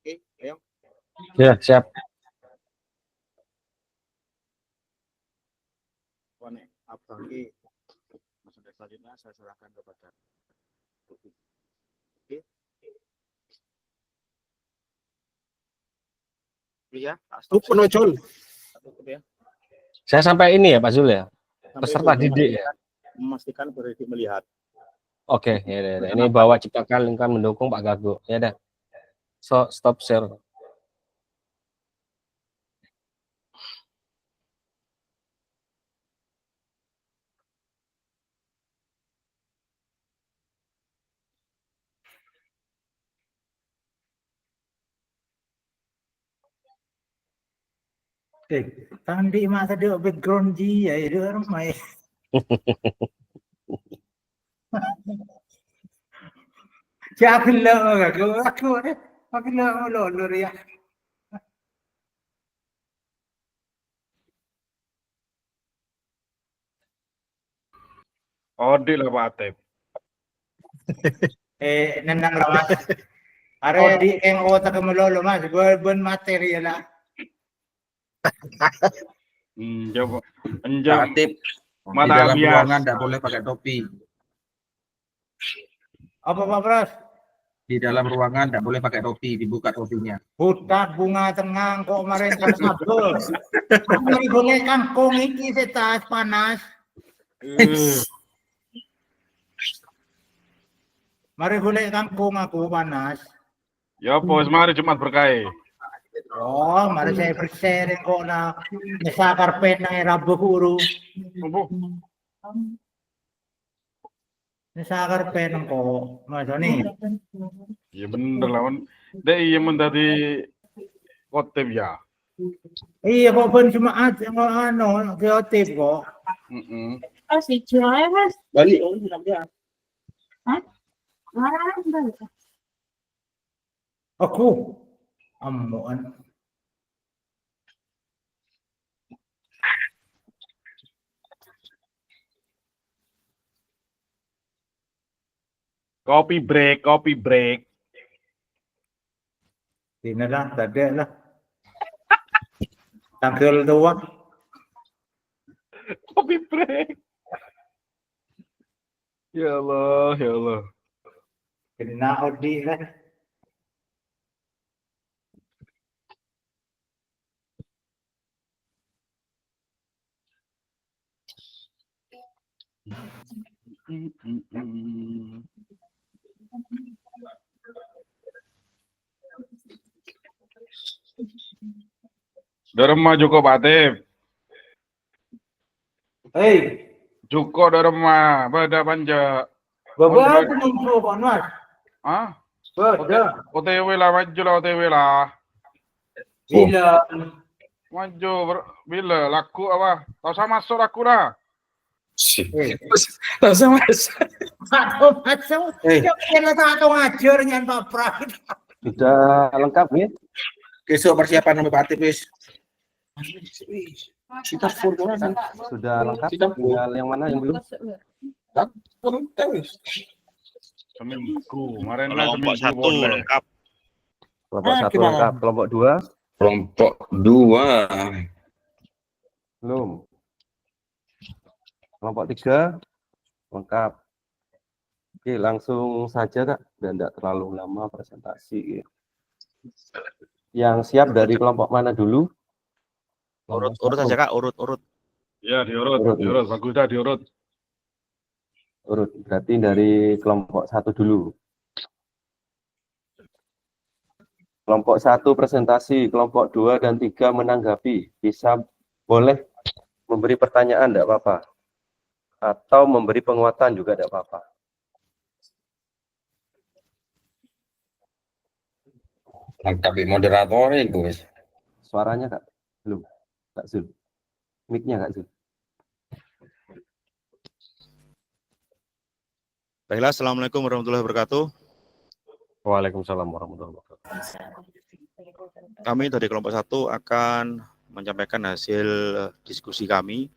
Oke, ayo. Ya, siap. Abang ini selanjutnya saya serahkan kepada Oke. Iya, penojol. ya. Saya sampai ini ya Pak Zul ya. Sampai Peserta itu, didik ya. memastikan berarti melihat. Oke, ya udah. Ini bawa ciptakan lingkungan mendukung Pak Gago. Ya udah. So, stop share. Tadi masa dia background dia itu orang main. Jangan lah aku lo ya. Ode lah Pak Atep. Nenang lah Mas. Are di yang otak melolo Mas, ben material lah. Coba. Pak Atip, di Mata dalam bias. ruangan tidak boleh pakai topi. Apa Pak Pras? Di dalam ruangan tidak boleh pakai topi, dibuka topinya. Hutan bunga tenang kok kemarin kan sabel. Mari boleh kangkung iki setas panas. Mari boleh kangkung aku panas. Ya bos, mari Jumat berkah. Oh, mari saya bersharing kok na nasa karpet ng Rabu Guru. Nasa karpet ng ko, Mas Oni. Ya bener lah, deh iya menjadi khotib ya. Iya kok ben Jumaat yang ano, kreatif kok. Oh, si Joy, Mas. Balik. Hah? Marah balik. Aku amuan. Kopi break. Sini lah, tadi lah. Tangkil tua. Kopi break. Ya Allah. Kena Odi kan. Dharma Joko Pak Atep. Hei, Joko Dharma, bada panja. baba penunggu kan Mas? Ah? Bada. OTW lah, maju lah OTW lah. Bila Maju bila laku apa? Tak usah masuk laku dah. Tak usah mas. Atau macam, kira atau ngajar nyan Pak Prak. Sudah lengkap ya? Besok persiapan sampai Pak Wis. Kita full kan. Sudah lengkap? Tinggal yang mana yang belum? Seminggu. Kemarin Kelompok seminggu 1 boleh. lengkap. Kelompok 1 lengkap. Kelompok 2 Kelompok 2. belum. Kelompok 3 lengkap. Oke, langsung saja Kak, dan tidak terlalu lama presentasi. Yang siap dari kelompok mana dulu? Urut saja Kak, urut. Ya, diurut. Bagus dah diurut. Urut, berarti dari kelompok 1 dulu. Kelompok 1 presentasi, kelompok 2 dan 3 menanggapi. Bisa boleh memberi pertanyaan, tidak apa-apa. Atau memberi penguatan juga tidak apa-apa. Lengkapi moderator itu wis. Suaranya Kak? Belum. Kak Zul. Mic-nya Kak Zul. Baiklah, Assalamualaikum warahmatullahi wabarakatuh. Waalaikumsalam warahmatullahi wabarakatuh. Kami dari kelompok 1 akan menyampaikan hasil diskusi kami,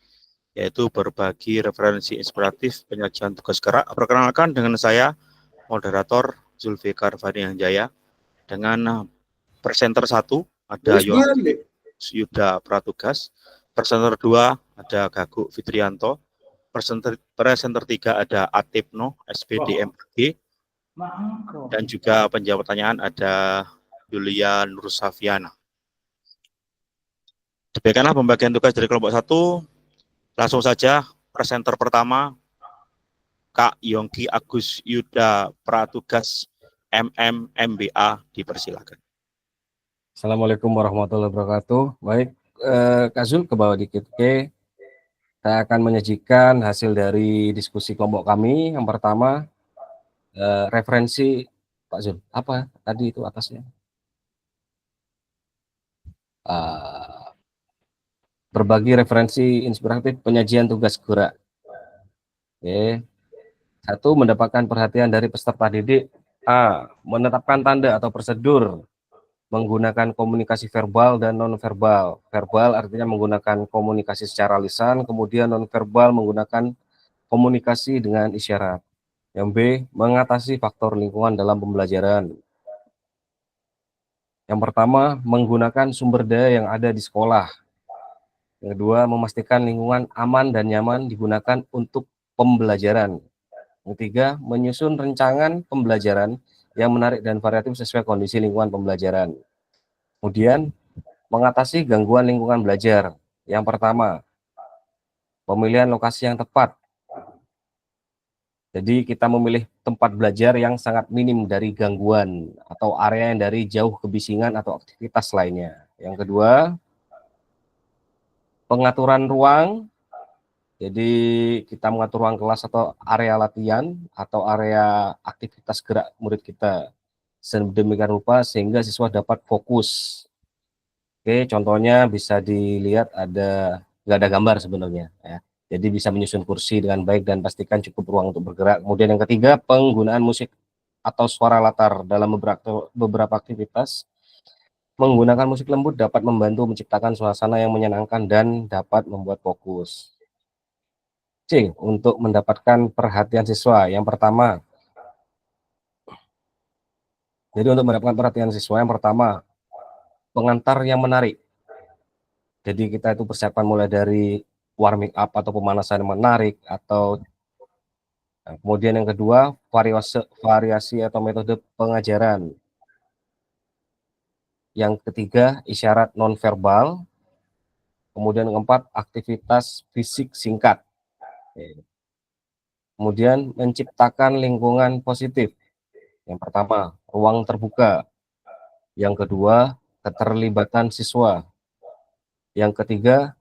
yaitu berbagi referensi inspiratif penyajian tugas gerak. Perkenalkan dengan saya, moderator Zulfikar Fani Hanjaya, dengan presenter 1 ada Yuda Pratugas, presenter 2 ada Gaguk Fitrianto, presenter 3 ada Atipno, SPDMG, dan juga penjawab pertanyaan ada Yulia Nursafiana. Demikianlah pembagian tugas dari kelompok 1. Langsung saja, presenter pertama, Kak Yongki Agus Yuda Pratugas, MM MBA, dipersilakan. Assalamualaikum warahmatullahi wabarakatuh. Baik, Kak Zul ke bawah dikit. Oke, saya akan menyajikan hasil dari diskusi kelompok kami. Yang pertama, referensi Pak Zul. Apa tadi itu atasnya? Berbagi referensi inspiratif penyajian tugas gerak. Oke. 1, mendapatkan perhatian dari peserta didik. A. Menetapkan tanda atau prosedur menggunakan komunikasi verbal dan non-verbal. Verbal artinya menggunakan komunikasi secara lisan, kemudian non-verbal menggunakan komunikasi dengan isyarat. Yang B. Mengatasi faktor lingkungan dalam pembelajaran. Yang pertama, menggunakan sumber daya yang ada di sekolah. Yang kedua, memastikan lingkungan aman dan nyaman digunakan untuk pembelajaran. Yang ketiga, menyusun rancangan pembelajaran yang menarik dan variatif sesuai kondisi lingkungan pembelajaran. Kemudian, mengatasi gangguan lingkungan belajar. Yang pertama, pemilihan lokasi yang tepat. Jadi kita memilih tempat belajar yang sangat minim dari gangguan atau area yang dari jauh kebisingan atau aktivitas lainnya. Yang kedua, pengaturan ruang. Jadi kita mengatur ruang kelas atau area latihan atau area aktivitas gerak murid kita sedemikian rupa sehingga siswa dapat fokus. Oke, contohnya bisa dilihat nggak ada gambar sebenarnya ya. Jadi bisa menyusun kursi dengan baik dan pastikan cukup ruang untuk bergerak. Kemudian yang ketiga, penggunaan musik atau suara latar dalam beberapa aktivitas. Menggunakan musik lembut dapat membantu menciptakan suasana yang menyenangkan dan dapat membuat fokus. C. Untuk mendapatkan perhatian siswa. Yang pertama, jadi untuk mendapatkan perhatian siswa, yang pertama, pengantar yang menarik. Jadi kita itu persiapan mulai dari warming up atau pemanasan yang menarik, atau kemudian yang kedua, variasi atau metode pengajaran. Yang ketiga, isyarat nonverbal. Kemudian yang keempat, aktivitas fisik singkat. Kemudian menciptakan lingkungan positif. Yang pertama, ruang terbuka. Yang kedua, keterlibatan siswa. Yang ketiga,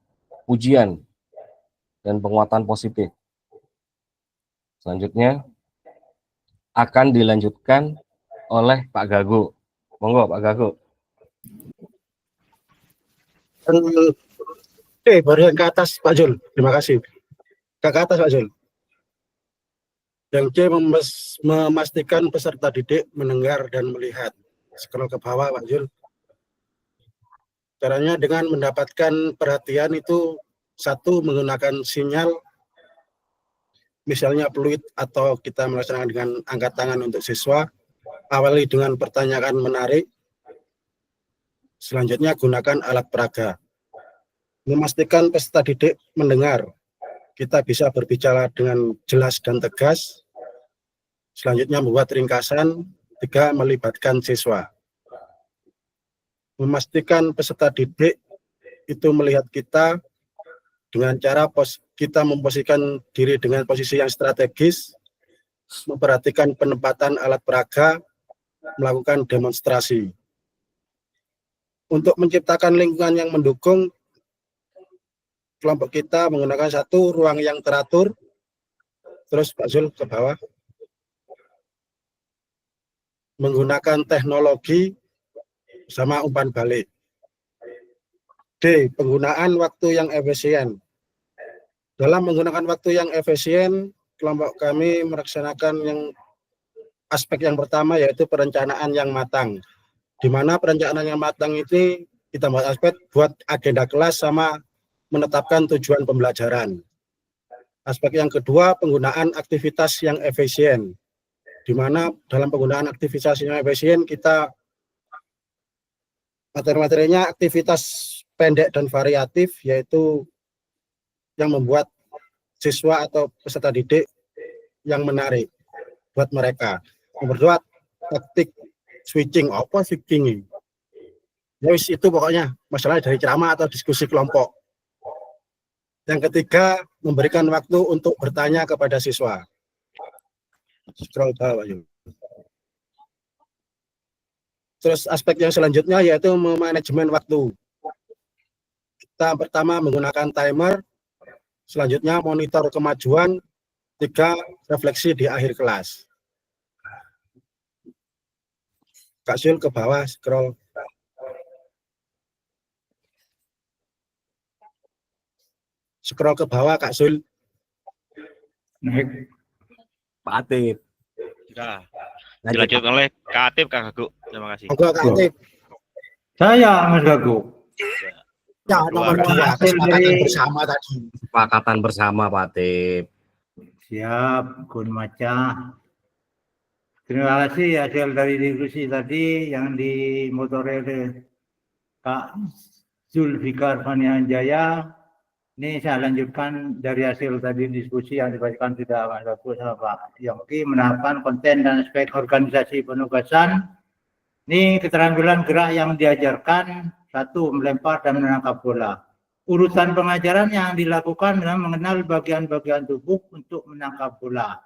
ujian dan penguatan positif. Selanjutnya akan dilanjutkan oleh Pak Gago. Monggo Pak Gago. Baru yang ke atas Pak Jul. Terima kasih. Ke atas Pak Jul. Yang C memastikan peserta didik mendengar dan melihat. Scroll ke bawah Pak Jul. Caranya dengan mendapatkan perhatian itu satu menggunakan sinyal, misalnya peluit atau kita melaksanakan dengan angkat tangan untuk siswa. Awali dengan pertanyaan menarik. Selanjutnya gunakan alat peraga. Memastikan peserta didik mendengar. Kita bisa berbicara dengan jelas dan tegas. Selanjutnya membuat ringkasan. 3. Melibatkan siswa. Memastikan peserta didik itu melihat kita dengan cara kita memposisikan diri dengan posisi yang strategis, memperhatikan penempatan alat peraga, melakukan demonstrasi. Untuk menciptakan lingkungan yang mendukung, kelompok kita menggunakan satu ruang yang teratur. Terus Pak Zul ke bawah. Menggunakan teknologi sama umpan balik. D. Penggunaan waktu yang efisien. Dalam menggunakan waktu yang efisien, kelompok kami melaksanakan aspek yang pertama yaitu perencanaan yang matang. Di mana perencanaan yang matang ini kita buat aspek buat agenda kelas sama menetapkan tujuan pembelajaran. Aspek yang kedua, penggunaan aktivitas yang efisien. Di mana dalam penggunaan aktivitas yang efisien kita materi-materinya aktivitas pendek dan variatif, yaitu yang membuat siswa atau peserta didik yang menarik buat mereka. Nomor 2, taktik switching. Apa switching? Ya itu pokoknya masalah dari ceramah atau diskusi kelompok. Yang ketiga, memberikan waktu untuk bertanya kepada siswa. Scroll bawah yuk. Terus aspek yang selanjutnya yaitu manajemen waktu. Kita pertama menggunakan timer, selanjutnya monitor kemajuan, 3. Refleksi di akhir kelas. Kak Sul ke bawah, scroll. Scroll ke bawah, Kak Sul. Naik. Pak Atip. Sudah. Dilanjutkan oleh Kak Atip, Kak Gagu. Terima kasih. Kak Atip. Saya Mas Gagu. Ya, nomor 2, kesepakatan bersama tadi. Kesepakatan bersama Pak Atip. Siap, Gun Maca. Terima kasih hasil dari diskusi tadi yang dimotori oleh Kak Zulfikar Fanianjaya. Ini saya lanjutkan dari hasil tadi diskusi yang dibacakan sudah Mas Bagus sama Pak Yongki, menerapkan konten dan aspek organisasi penugasan. Ini keterampilan gerak yang diajarkan, 1. Melempar dan menangkap bola. Urutan pengajaran yang dilakukan dengan mengenal bagian-bagian tubuh untuk menangkap bola.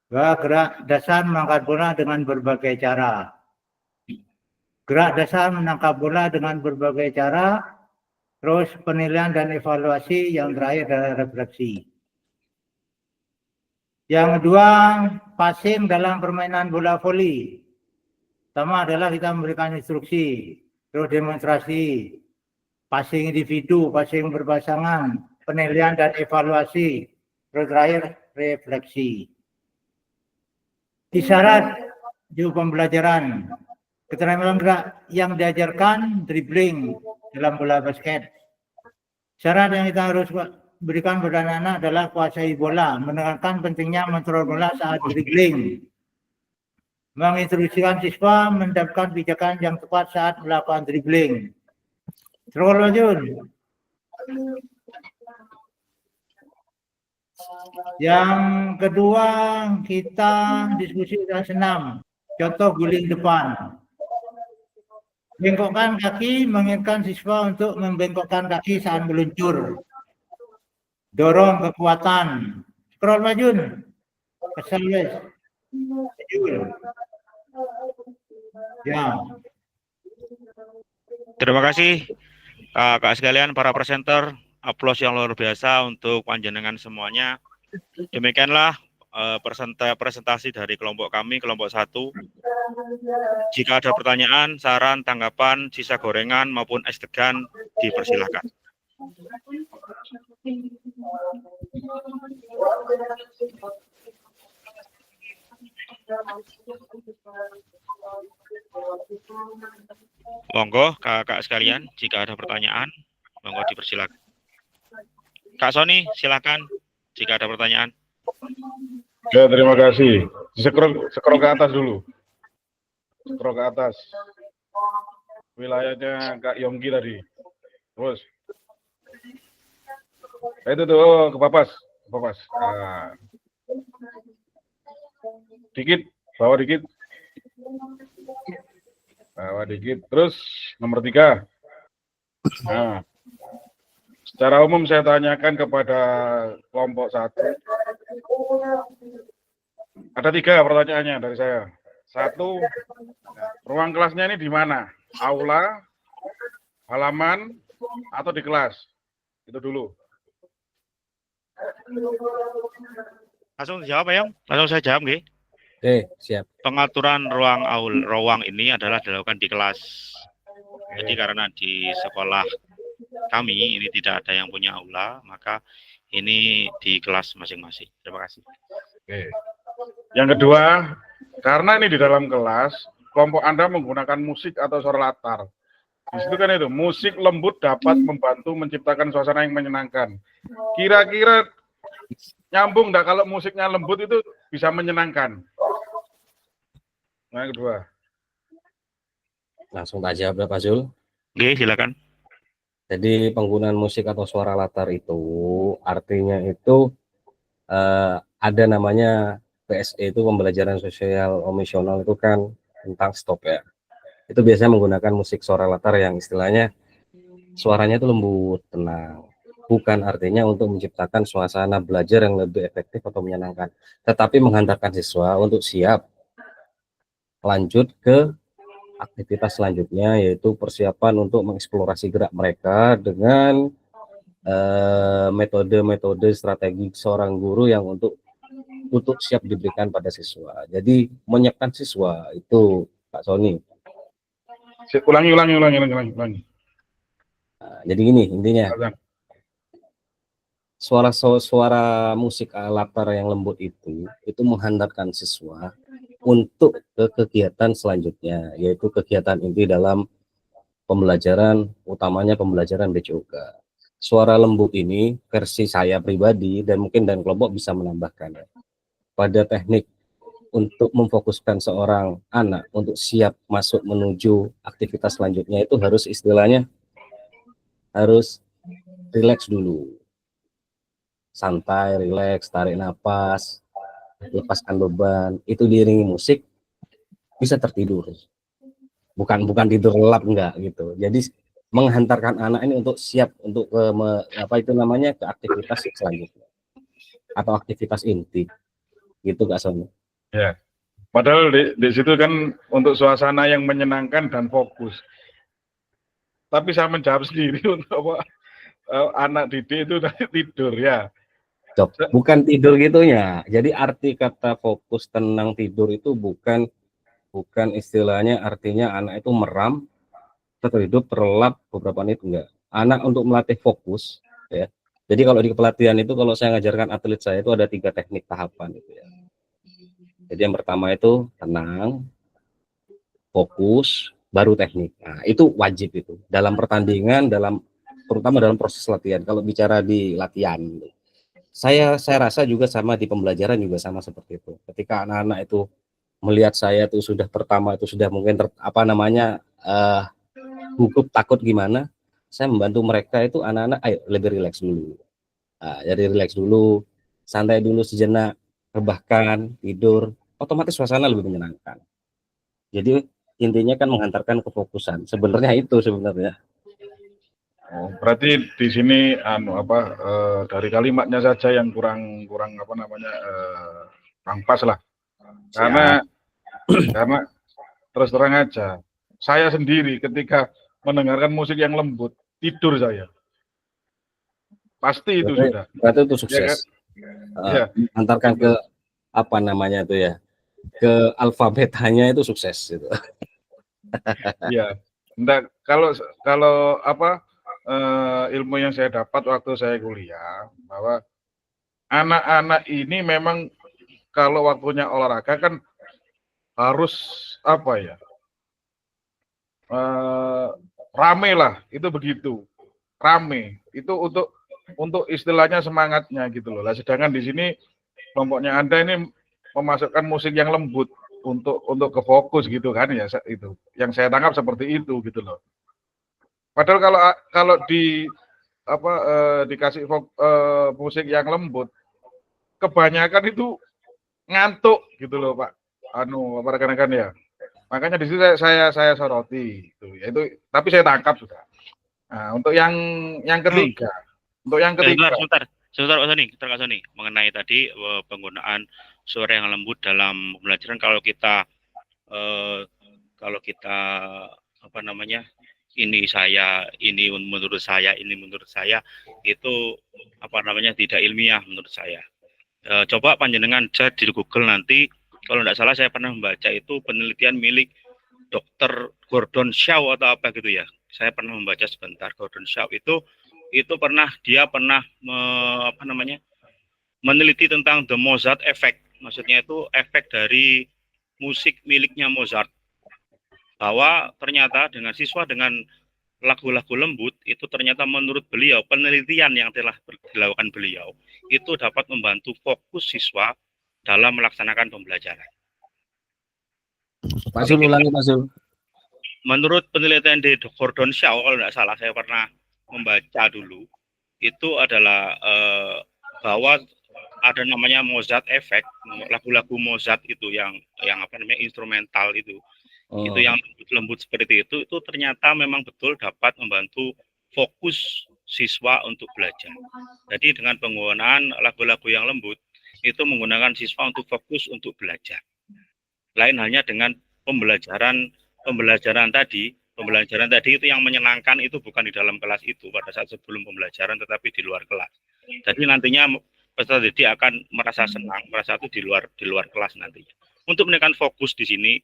2. Gerak dasar mengangkat bola dengan berbagai cara. Gerak dasar menangkap bola dengan berbagai cara. Terus penilaian dan evaluasi, yang terakhir adalah refleksi. Yang kedua, passing dalam permainan bola voli. Pertama adalah kita memberikan instruksi, terus demonstrasi, passing individu, passing berpasangan, penilaian dan evaluasi, terus terakhir refleksi. Isyarat di pembelajaran, keterampilan gerak yang diajarkan dribbling dalam bola basket. Syarat yang kita harus berikan pada anak-anak adalah kuasai bola, menekankan pentingnya mengontrol bola saat dribbling, menginstruksikan siswa mendapatkan pijakan yang tepat saat melakukan dribbling. Scroll lanjut. Yang kedua, kita diskusi dan senam. Contoh guling depan. Bengkokkan kaki, mengingatkan siswa untuk membengkokkan kaki saat meluncur. Dorong kekuatan. Scroll maju. Kesal wes. Ya. Terima kasih kakak sekalian, para presenter. Aplaus yang luar biasa untuk panjenengan semuanya. Demikianlah presentasi dari kelompok kami, kelompok 1. Jika ada pertanyaan, saran, tanggapan, sisa gorengan maupun es degan, dipersilakan. Monggo kakak sekalian, jika ada pertanyaan, monggo dipersilakan. Kak Sony, silakan jika ada pertanyaan. Ya, terima kasih. Scroll ke atas dulu. Scroll ke atas. Wilayahnya Kak Yongki tadi. Terus. Itu tuh ke papas. Nah. Dikit, bawah dikit. Terus nomor 3. Nah. Secara umum saya tanyakan kepada kelompok 1. Ada 3 pertanyaannya dari saya. 1, ruang kelasnya ini di mana? Aula, halaman, atau di kelas? Itu dulu. Langsung jawab ya, langsung saya jawab nggih. Oke, siap. Pengaturan ruang ini adalah dilakukan di kelas. Jadi karena di sekolah kami ini tidak ada yang punya aula, maka ini di kelas masing-masing. Terima kasih. Oke. Yang kedua, karena ini di dalam kelas, kelompok Anda menggunakan musik atau suara latar. Di situ kan itu, musik lembut dapat membantu menciptakan suasana yang menyenangkan. Kira-kira nyambung enggak kalau musiknya lembut itu bisa menyenangkan? Nah, yang kedua. Langsung aja Pak Zul. Oke, silakan. Jadi penggunaan musik atau suara latar itu artinya itu ada namanya PSE, itu pembelajaran sosial emosional, itu kan tentang stop ya. Itu biasanya menggunakan musik suara latar yang istilahnya suaranya itu lembut, tenang. Bukan artinya untuk menciptakan suasana belajar yang lebih efektif atau menyenangkan, tetapi menghantarkan siswa untuk siap lanjut ke aktivitas selanjutnya, yaitu persiapan untuk mengeksplorasi gerak mereka dengan metode-metode strategi seorang guru yang untuk siap diberikan pada siswa. Jadi menyiapkan siswa itu Pak Sony. Ulangi. Nah, jadi gini intinya. Suara musik latar yang lembut itu menghantarkan siswa untuk ke kegiatan selanjutnya, yaitu kegiatan inti dalam pembelajaran, utamanya pembelajaran BCOK. Suara lembut ini versi saya pribadi dan mungkin dan kelompok bisa menambahkan pada teknik untuk memfokuskan seorang anak untuk siap masuk menuju aktivitas selanjutnya, itu harus istilahnya harus rileks dulu, santai, rileks, tarik nafas, lepaskan beban, itu diiringi musik, bisa tertidur. Bukan tidur lelap, enggak gitu. Jadi menghantarkan anak ini untuk siap untuk ke aktivitas selanjutnya atau aktivitas inti. Gitu Kak Sony. Ya. Padahal di situ kan untuk suasana yang menyenangkan dan fokus. Tapi saya menjawab sendiri untuk anak didik itu tidur ya. Bukan tidur gitunya. Jadi arti kata fokus, tenang, tidur itu bukan istilahnya artinya anak itu meram, terhidup, terlelap beberapa menit, enggak. Anak untuk melatih fokus ya. Jadi kalau di pelatihan itu, kalau saya ngajarkan atlet saya itu ada 3 teknik tahapan gitu ya. Jadi yang pertama itu tenang, fokus, baru teknik. Nah, itu wajib itu dalam pertandingan, terutama dalam proses latihan. Kalau bicara di latihan, saya rasa juga sama di pembelajaran juga sama seperti itu. Ketika anak-anak itu melihat saya itu sudah pertama itu sudah mungkin gugup, takut gimana, saya membantu mereka itu anak-anak ayo lebih rileks dulu. Jadi rileks dulu, santai dulu sejenak, rebahkan, tidur, otomatis suasana lebih menyenangkan. Jadi intinya kan menghantarkan kefokusan. Sebenarnya itu sebenarnya. Oh, berarti di sini dari kalimatnya saja yang kurang pas lah. Karena terus terang aja, saya sendiri ketika mendengarkan musik yang lembut, tidur saya. Pasti itu sudah. Berarti itu sukses. Ya, Antarkan ke apa namanya tuh ya, ke alfa betanya itu sukses gitu. Iya. Enggak, kalau apa ilmu yang saya dapat waktu saya kuliah bahwa anak-anak ini memang kalau waktunya olahraga kan harus apa ya? Rame lah, itu begitu. Rame. Itu untuk istilahnya semangatnya gitu loh. Lah sedangkan di sini kelompoknya Anda ini memasukkan musik yang lembut untuk ke fokus gitu kan ya itu. Yang saya tangkap seperti itu gitu loh. Padahal kalau di apa dikasih musik yang lembut, kebanyakan itu ngantuk gitu loh Pak. Apa rekan-rekan ya. Makanya di situ saya soroti itu. Yaitu tapi saya tangkap sudah. Nah, untuk yang ketiga, Sebentar Pak Soni, mengenai tadi penggunaan suara yang lembut dalam pembelajaran kalau kita apa namanya ini menurut saya itu apa namanya tidak ilmiah menurut saya. Coba panjenengan cek di Google nanti, kalau tidak salah saya pernah membaca itu penelitian milik Dr. Gordon Shaw atau apa gitu ya. Saya pernah membaca sebentar. Gordon Shaw itu pernah meneliti tentang the Mozart effect. Maksudnya itu efek dari musik miliknya Mozart. Bahwa ternyata dengan siswa dengan lagu-lagu lembut itu ternyata menurut beliau, penelitian yang telah dilakukan beliau itu dapat membantu fokus siswa dalam melaksanakan pembelajaran. Pak Zul, ulangi Pak Zul. Menurut penelitian di Gordon Shaw, kalau tidak salah saya pernah membaca dulu, itu adalah bahwa ada namanya Mozart effect, lagu-lagu Mozart itu yang apa namanya instrumental itu yang lembut seperti itu ternyata memang betul dapat membantu fokus siswa untuk belajar. Jadi dengan penggunaan lagu-lagu yang lembut itu menggunakan siswa untuk fokus untuk belajar. Lain halnya dengan pembelajaran tadi itu yang menyenangkan itu bukan di dalam kelas itu pada saat sebelum pembelajaran tetapi di luar kelas. Jadi nantinya peserta didik akan merasa senang, merasa itu di luar kelas nantinya. Untuk menekan fokus di sini,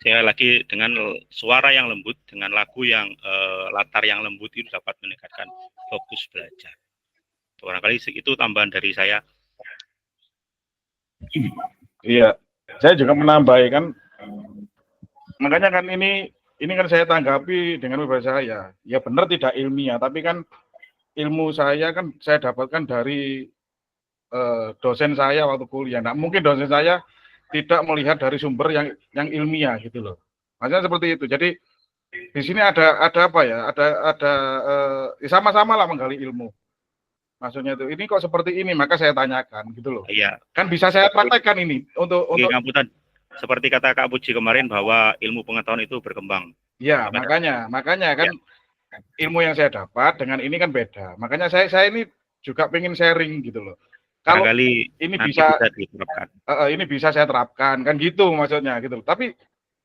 saya lagi dengan suara yang lembut, dengan lagu yang latar yang lembut itu dapat meningkatkan fokus belajar. Barangkali itu tambahan dari saya. Iya, saya juga menambahkan, makanya kan ini kan saya tanggapi dengan berbahasa saya. Ya benar tidak ilmiah, tapi kan ilmu saya kan saya dapatkan dari dosen saya waktu kuliah. Nah, mungkin dosen saya tidak melihat dari sumber yang ilmiah gitu loh. Maksudnya seperti itu. Jadi di sini ada apa ya? Ada sama-sama lah menggali ilmu. Maksudnya itu ini kok seperti ini, maka saya tanyakan gitu loh. Iya. Kan bisa saya praktekkan ini untuk seperti kata Kak Puji kemarin bahwa ilmu pengetahuan itu berkembang. Ya, makanya kan ilmu yang saya dapat dengan ini kan beda. Makanya saya ini juga pengen sharing gitu loh. Kalau ini bisa diterapkan. Ini bisa saya terapkan kan gitu maksudnya gitu loh. Tapi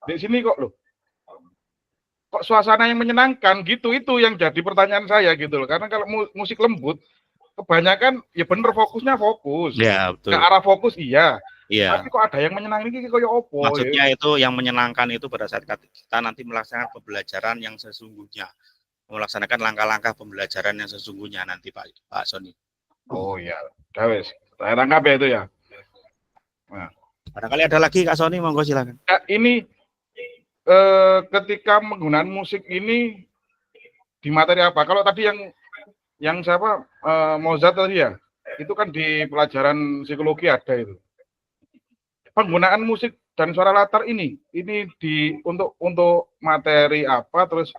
di sini kok kok suasana yang menyenangkan gitu, itu yang jadi pertanyaan saya gitu loh. Karena kalau musik lembut kebanyakan ya bener fokusnya fokus. Ya, betul. Ke arah fokus iya. Iya. Tapi kok ada yang menyenangkan ini kayak opo. Maksudnya itu yang menyenangkan itu pada saat kita nanti melaksanakan pembelajaran yang sesungguhnya. Melaksanakan langkah-langkah pembelajaran yang sesungguhnya nanti Pak Soni. Oh iya, Dawes. Saya tangkap ya itu ya. Nah. Barangkali ada lagi Kak Soni, monggo silakan. Ya, ini ketika menggunakan musik ini di materi apa? Kalau tadi yang siapa Mozart tadi ya, itu kan di pelajaran psikologi ada itu. Penggunaan musik dan suara latar ini untuk materi apa, terus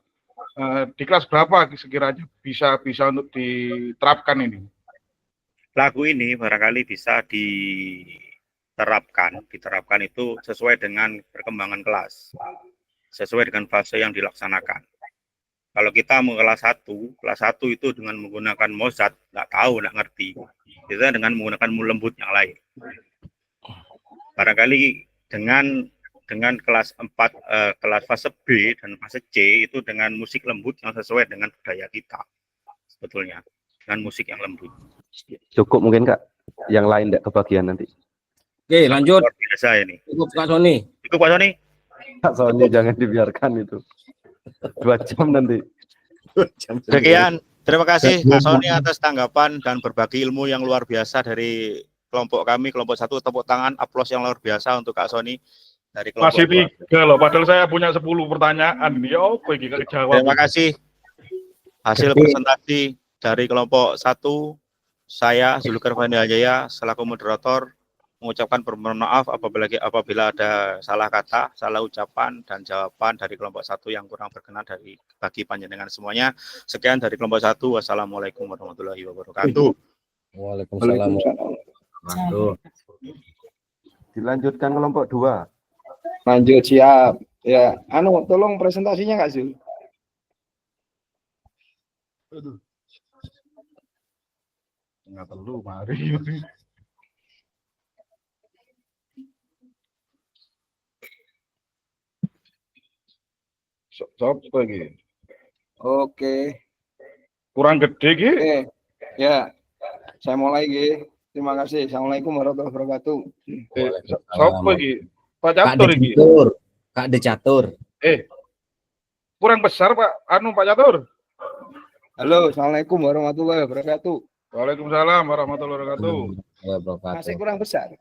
di kelas berapa sekiranya bisa untuk diterapkan ini? Lagu ini barangkali bisa diterapkan itu sesuai dengan perkembangan kelas, sesuai dengan fase yang dilaksanakan. Kalau kita mau kelas 1 itu dengan menggunakan Mozart, nggak ngerti. Kita dengan menggunakan lembut yang lain. Barangkali dengan kelas 4, kelas fase B dan fase C itu dengan musik lembut yang sesuai dengan budaya kita, sebetulnya. Dengan musik yang lembut. Cukup mungkin Kak, yang lain tidak kebagian nanti. Oke, lanjut. Luar biasa ini. Cukup Kak Sony. Cukup Pak Sony. Kak Sony jangan dibiarkan itu. 2 jam nanti. 2 jam. Sekian. Terima kasih Kak Sony atas tanggapan dan berbagi ilmu yang luar biasa dari kelompok kami, kelompok 1. Tepuk tangan, aplaus yang luar biasa untuk Kak Sony dari kelompok Masih 2. 3 loh, padahal saya punya 10 pertanyaan. Ya apa ini gak jawab. Terima kasih. Hasil presentasi dari kelompok 1, saya Zulkar Fandi Jaya selaku moderator mengucapkan permohonan maaf apabila ada salah kata, salah ucapan dan jawaban dari kelompok 1 yang kurang berkenan bagi panjenengan semuanya. Sekian dari kelompok 1. Wassalamualaikum warahmatullahi wabarakatuh. Waalaikumsalam. Dilanjutkan kelompok 2. Lanjut, siap. Ya, tolong presentasinya Kak Zul. Aduh. Nggak perlu, mari. Sopo lagi? Oke. Kurang gede Ki. Oke. Ya. Saya mulai Ki. Terima kasih. Assalamualaikum warahmatullahi wabarakatuh. Sopo lagi? Pak Kak Catur iki. Kak De Catur. Kurang besar Pak Pak Catur. Halo, assalamualaikum warahmatullahi wabarakatuh. Waalaikumsalam warahmatullahi wabarakatuh. Masih kurang besar.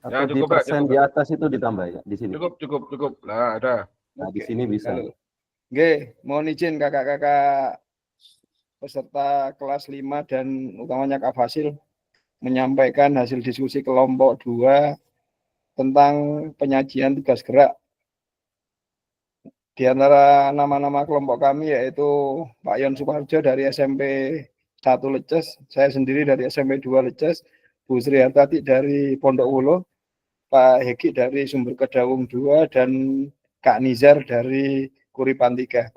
Ya, Atau di cukup, Pak, persen cukup. di atas itu ditambah ya di sini. Cukup. Nah, ada. Nah, di sini bisa. Oke, mohon izin kakak-kakak peserta kelas 5 dan utamanya Kak Fasil menyampaikan hasil diskusi kelompok 2 tentang penyajian tugas gerak. Di antara nama-nama kelompok kami yaitu Pak Yon Suparjo dari SMP 1 Leces, saya sendiri dari SMP 2 Leces, Bu Sri Hartati dari Pondok Wolo, Pak Heki dari Sumber Kedawung 2, dan Kak Nizar dari Kuripan 3.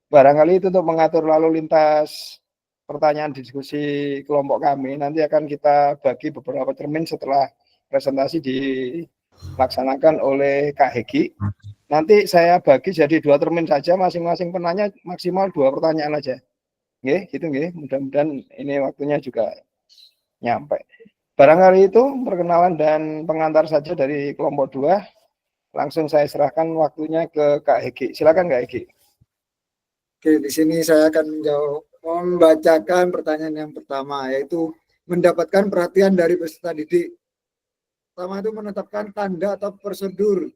Barangkali itu untuk mengatur lalu lintas pertanyaan diskusi kelompok kami. Nanti akan kita bagi beberapa termin setelah presentasi dilaksanakan oleh Kak Heki. Nanti saya bagi jadi 2 termin saja, masing-masing penanya maksimal 2 pertanyaan aja. Nggih, gitu nggih. Mudah-mudahan ini waktunya juga nyampe. Barangkali itu perkenalan dan pengantar saja dari kelompok 2. Langsung saya serahkan waktunya ke Kak Heki. Silakan Kak Heki. Oke, di sini saya akan membacakan pertanyaan yang pertama, yaitu mendapatkan perhatian dari peserta didik. Pertama itu menetapkan tanda atau prosedur,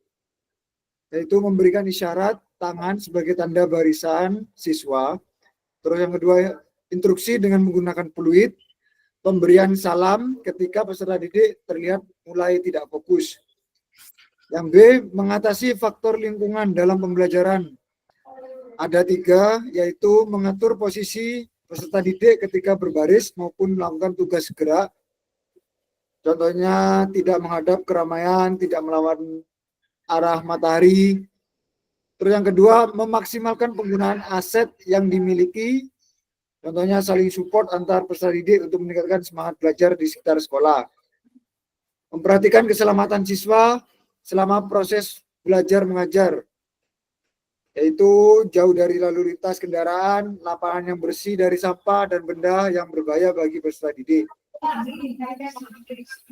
yaitu memberikan isyarat tangan sebagai tanda barisan siswa. Terus yang kedua, instruksi dengan menggunakan peluit, pemberian salam ketika peserta didik terlihat mulai tidak fokus. Yang B, mengatasi faktor lingkungan dalam pembelajaran. Ada 3, yaitu mengatur posisi peserta didik ketika berbaris maupun melakukan tugas gerak. Contohnya tidak menghadap keramaian, tidak melawan arah matahari. Terus yang kedua, memaksimalkan penggunaan aset yang dimiliki. Contohnya saling support antar peserta didik untuk meningkatkan semangat belajar di sekitar sekolah. Memperhatikan keselamatan siswa selama proses belajar mengajar, yaitu jauh dari lalu lintas kendaraan, lapangan yang bersih dari sampah dan benda yang berbahaya bagi peserta didik.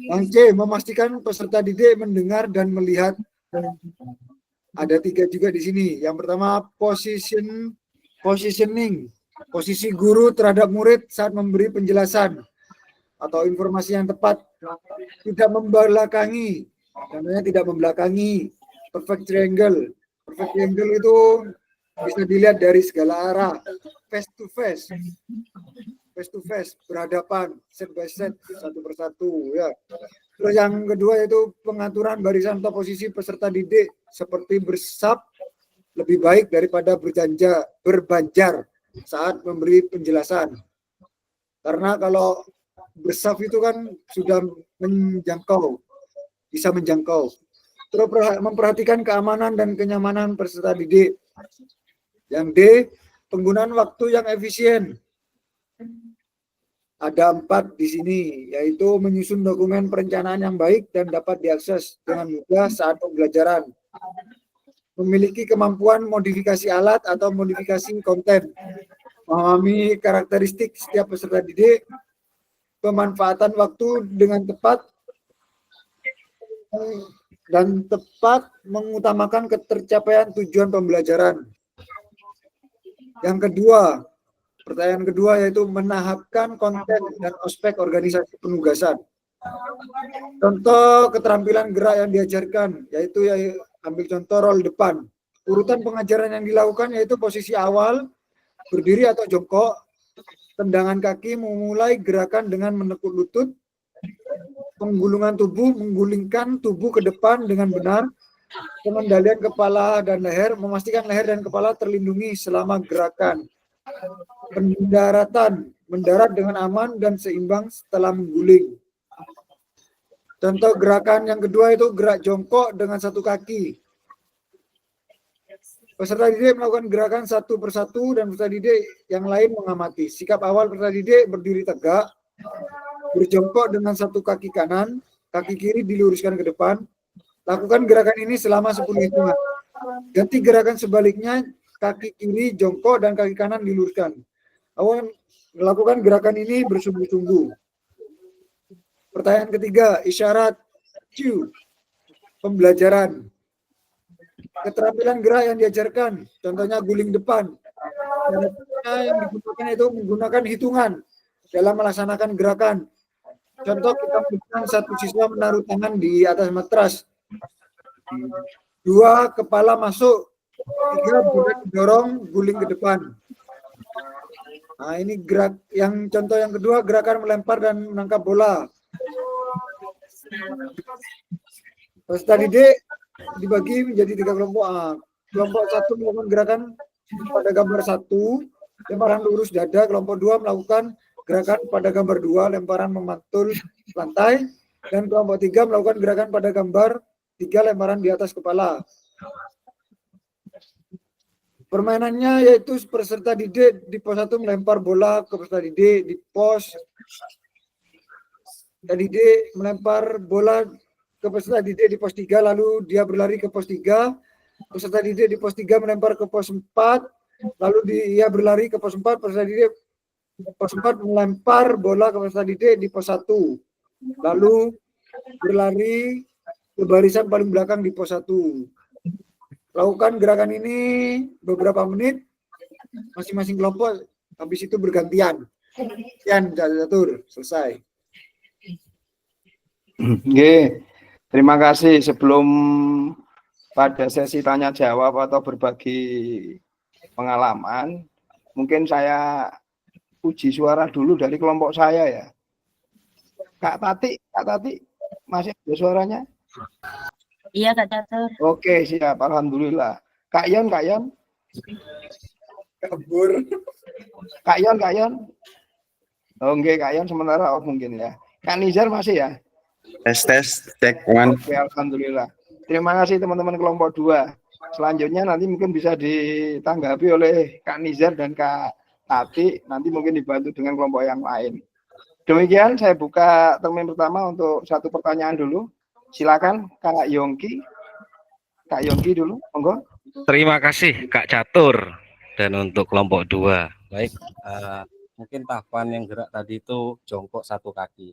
Yang C, memastikan peserta didik mendengar dan melihat. Ada 3 juga di sini. Yang pertama, positioning, posisi guru terhadap murid saat memberi penjelasan atau informasi yang tepat. Tidak membelakangi, contohnya tidak membelakangi. Perfect triangle. Perfect triangle itu bisa dilihat dari segala arah. Face to face, berhadapan, set by set, satu persatu. Ya. Terus yang kedua yaitu pengaturan barisan atau posisi peserta didik seperti bersaf lebih baik daripada berbanjar saat memberi penjelasan. Karena kalau bersaf itu kan sudah bisa menjangkau. Terus memperhatikan keamanan dan kenyamanan peserta didik. Yang D, penggunaan waktu yang efisien. Ada 4 di sini, yaitu menyusun dokumen perencanaan yang baik dan dapat diakses dengan mudah saat pembelajaran. Memiliki kemampuan modifikasi alat atau modifikasi konten. Memahami karakteristik setiap peserta didik. Pemanfaatan waktu dengan tepat. dan tepat mengutamakan ketercapaian tujuan pembelajaran. Yang kedua, pertanyaan kedua yaitu menahapkan konten dan ospek organisasi penugasan. Contoh keterampilan gerak yang diajarkan, yaitu ambil contoh roll depan. Urutan pengajaran yang dilakukan yaitu posisi awal, berdiri atau jongkok, tendangan kaki, memulai gerakan dengan menekuk lutut, penggulungan tubuh, menggulingkan tubuh ke depan dengan benar, pengendalian kepala dan leher, memastikan leher dan kepala terlindungi selama gerakan. Pendaratan, mendarat dengan aman dan seimbang setelah mengguling. Contoh gerakan yang kedua itu gerak jongkok dengan satu kaki. Peserta didik melakukan gerakan satu persatu dan peserta didik yang lain mengamati. Sikap awal peserta didik berdiri tegak, berjongkok dengan satu kaki kanan, kaki kiri diluruskan ke depan. Lakukan gerakan ini selama 10 hitungan. Ganti gerakan sebaliknya, kaki kiri jongkok dan kaki kanan diluruskan. Awal melakukan gerakan ini bersungguh-sungguh. Pertanyaan ketiga, isyarat cue, pembelajaran. Keterampilan gerak yang diajarkan, contohnya guling depan. Yang digunakan itu menggunakan hitungan dalam melaksanakan gerakan. Contoh kita melakukan satu siswa menaruh tangan di atas matras. 2, kepala masuk. 3, dorong guling ke depan. Nah, ini gerak yang contoh yang kedua, gerakan melempar dan menangkap bola. Peserta didik dibagi menjadi 3 kelompok. Kelompok 1 melakukan gerakan pada gambar 1, lemparan lurus dada. Kelompok 2 melakukan gerakan pada gambar 2, lemparan memantul lantai. Dan kelompok 3 melakukan gerakan pada gambar 3, lemparan di atas kepala. Permainannya yaitu peserta didik di pos 1 melempar bola ke peserta didik, di pos didik melempar bola ke peserta didik di pos 3, lalu dia berlari ke pos 3. Peserta didik di pos 3 melempar ke pos 4, lalu dia berlari ke pos 4. Peserta didik di pos 4 melempar bola ke peserta didik di pos 1, lalu berlari ke barisan paling belakang di pos 1. Lakukan gerakan ini beberapa menit, masing-masing kelompok, habis itu bergantian. Sekian, catur, selesai. Oke, terima kasih. Sebelum pada sesi tanya jawab atau berbagi pengalaman, mungkin saya uji suara dulu dari kelompok saya ya. Kak Tati masih ada suaranya? Iya, Kak Catur. Oke, siap. Alhamdulillah. Kak Yon. Kabur. Kak Yon. Oh, enggak, Kak Yon sementara off mungkin ya. Kak Nizar masih ya? Tes cek one. Oke, alhamdulillah. Terima kasih teman-teman kelompok 2. Selanjutnya nanti mungkin bisa ditanggapi oleh Kak Nizar dan Kak Tati, nanti mungkin dibantu dengan kelompok yang lain. Demikian saya buka termin pertama untuk satu pertanyaan dulu. Silakan Kak Yongki. Kak Yongki dulu, monggo. Terima kasih Kak Catur. Dan untuk kelompok 2, baik, mungkin tahapan yang gerak tadi itu jongkok satu kaki.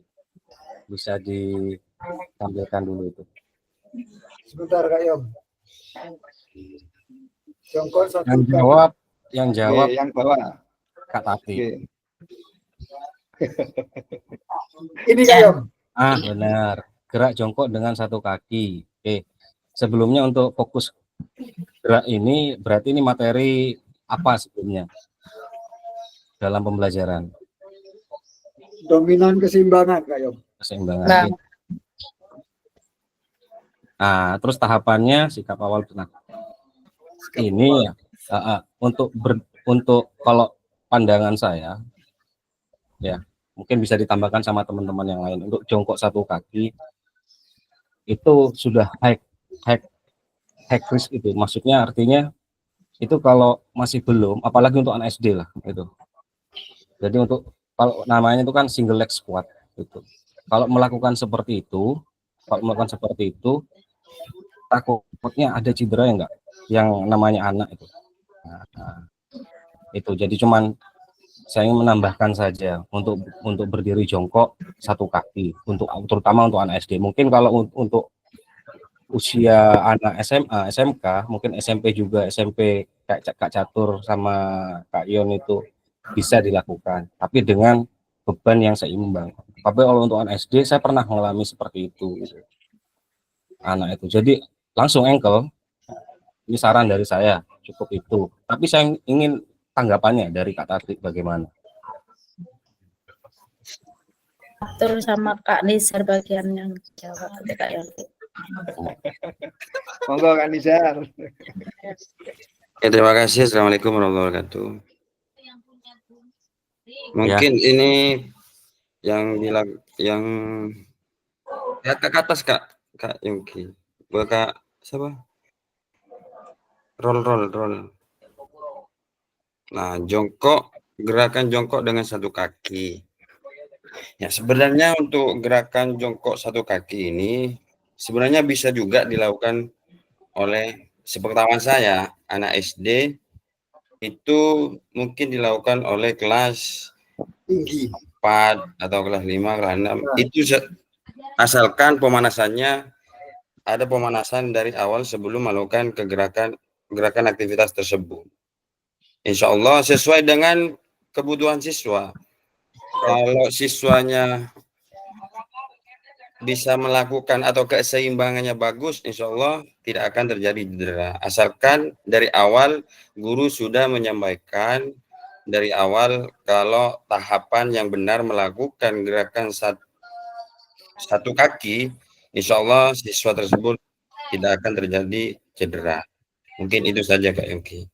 Bisa ditampilkan dulu itu. Sebentar Kak Yom. Jongkok satu Yang kaki. jawab Oke, yang bawah. Kak Tati. Oke. Ini Kak Yom. Benar. Gerak jongkok dengan satu kaki. Oke. Sebelumnya untuk fokus gerak ini berarti ini materi apa sebelumnya dalam pembelajaran? Dominan keseimbangan Kak Yom. Keseimbangan. Nah, terus tahapannya sikap awal benar. Ini ya untuk kalau pandangan saya ya mungkin bisa ditambahkan sama teman-teman yang lain. Untuk jongkok satu kaki itu sudah high risk itu, maksudnya artinya itu kalau masih belum, apalagi untuk anak SD lah itu. Jadi untuk kalau namanya itu kan single leg squat gitu. Kalau melakukan seperti itu, takutnya ada cedera ya enggak yang namanya anak itu. Nah, itu jadi cuman saya ingin menambahkan saja untuk berdiri jongkok satu kaki terutama untuk anak SD. Mungkin kalau untuk usia anak SMA, SMK, mungkin SMP juga, SMP kayak Kak Catur sama Kak Ion itu bisa dilakukan, tapi dengan beban yang seimbang. Tapi kalau untuk anak SD, saya pernah mengalami seperti itu, gitu. Anak itu, jadi langsung ankle. Ini saran dari saya, cukup itu. Tapi saya ingin tanggapannya dari Kak Tati bagaimana? Atur sama Kak Nizar bagian yang jawab nanti Kak Yonki. Monggo Kak Nizar. Oke, terima kasih. Assalamualaikum warahmatullahi wabarakatuh. Mungkin ini yang bilang yang ya ke atas Kak Yongki. Kak siapa? Roll. Nah, jongkok, gerakan jongkok dengan satu kaki. Ya, sebenarnya untuk gerakan jongkok satu kaki ini sebenarnya bisa juga dilakukan oleh sepengetahuan saya, anak SD itu mungkin dilakukan oleh kelas tinggi 4 atau kelas 5, kelas 6. Itu asalkan pemanasannya ada pemanasan dari awal sebelum melakukan gerakan aktivitas tersebut. Insya Allah sesuai dengan kebutuhan siswa. Kalau siswanya bisa melakukan atau keseimbangannya bagus, insya Allah tidak akan terjadi cedera. Asalkan dari awal guru sudah menyampaikan dari awal kalau tahapan yang benar melakukan gerakan satu kaki, insya Allah siswa tersebut tidak akan terjadi cedera. Mungkin itu saja Kak Yongki.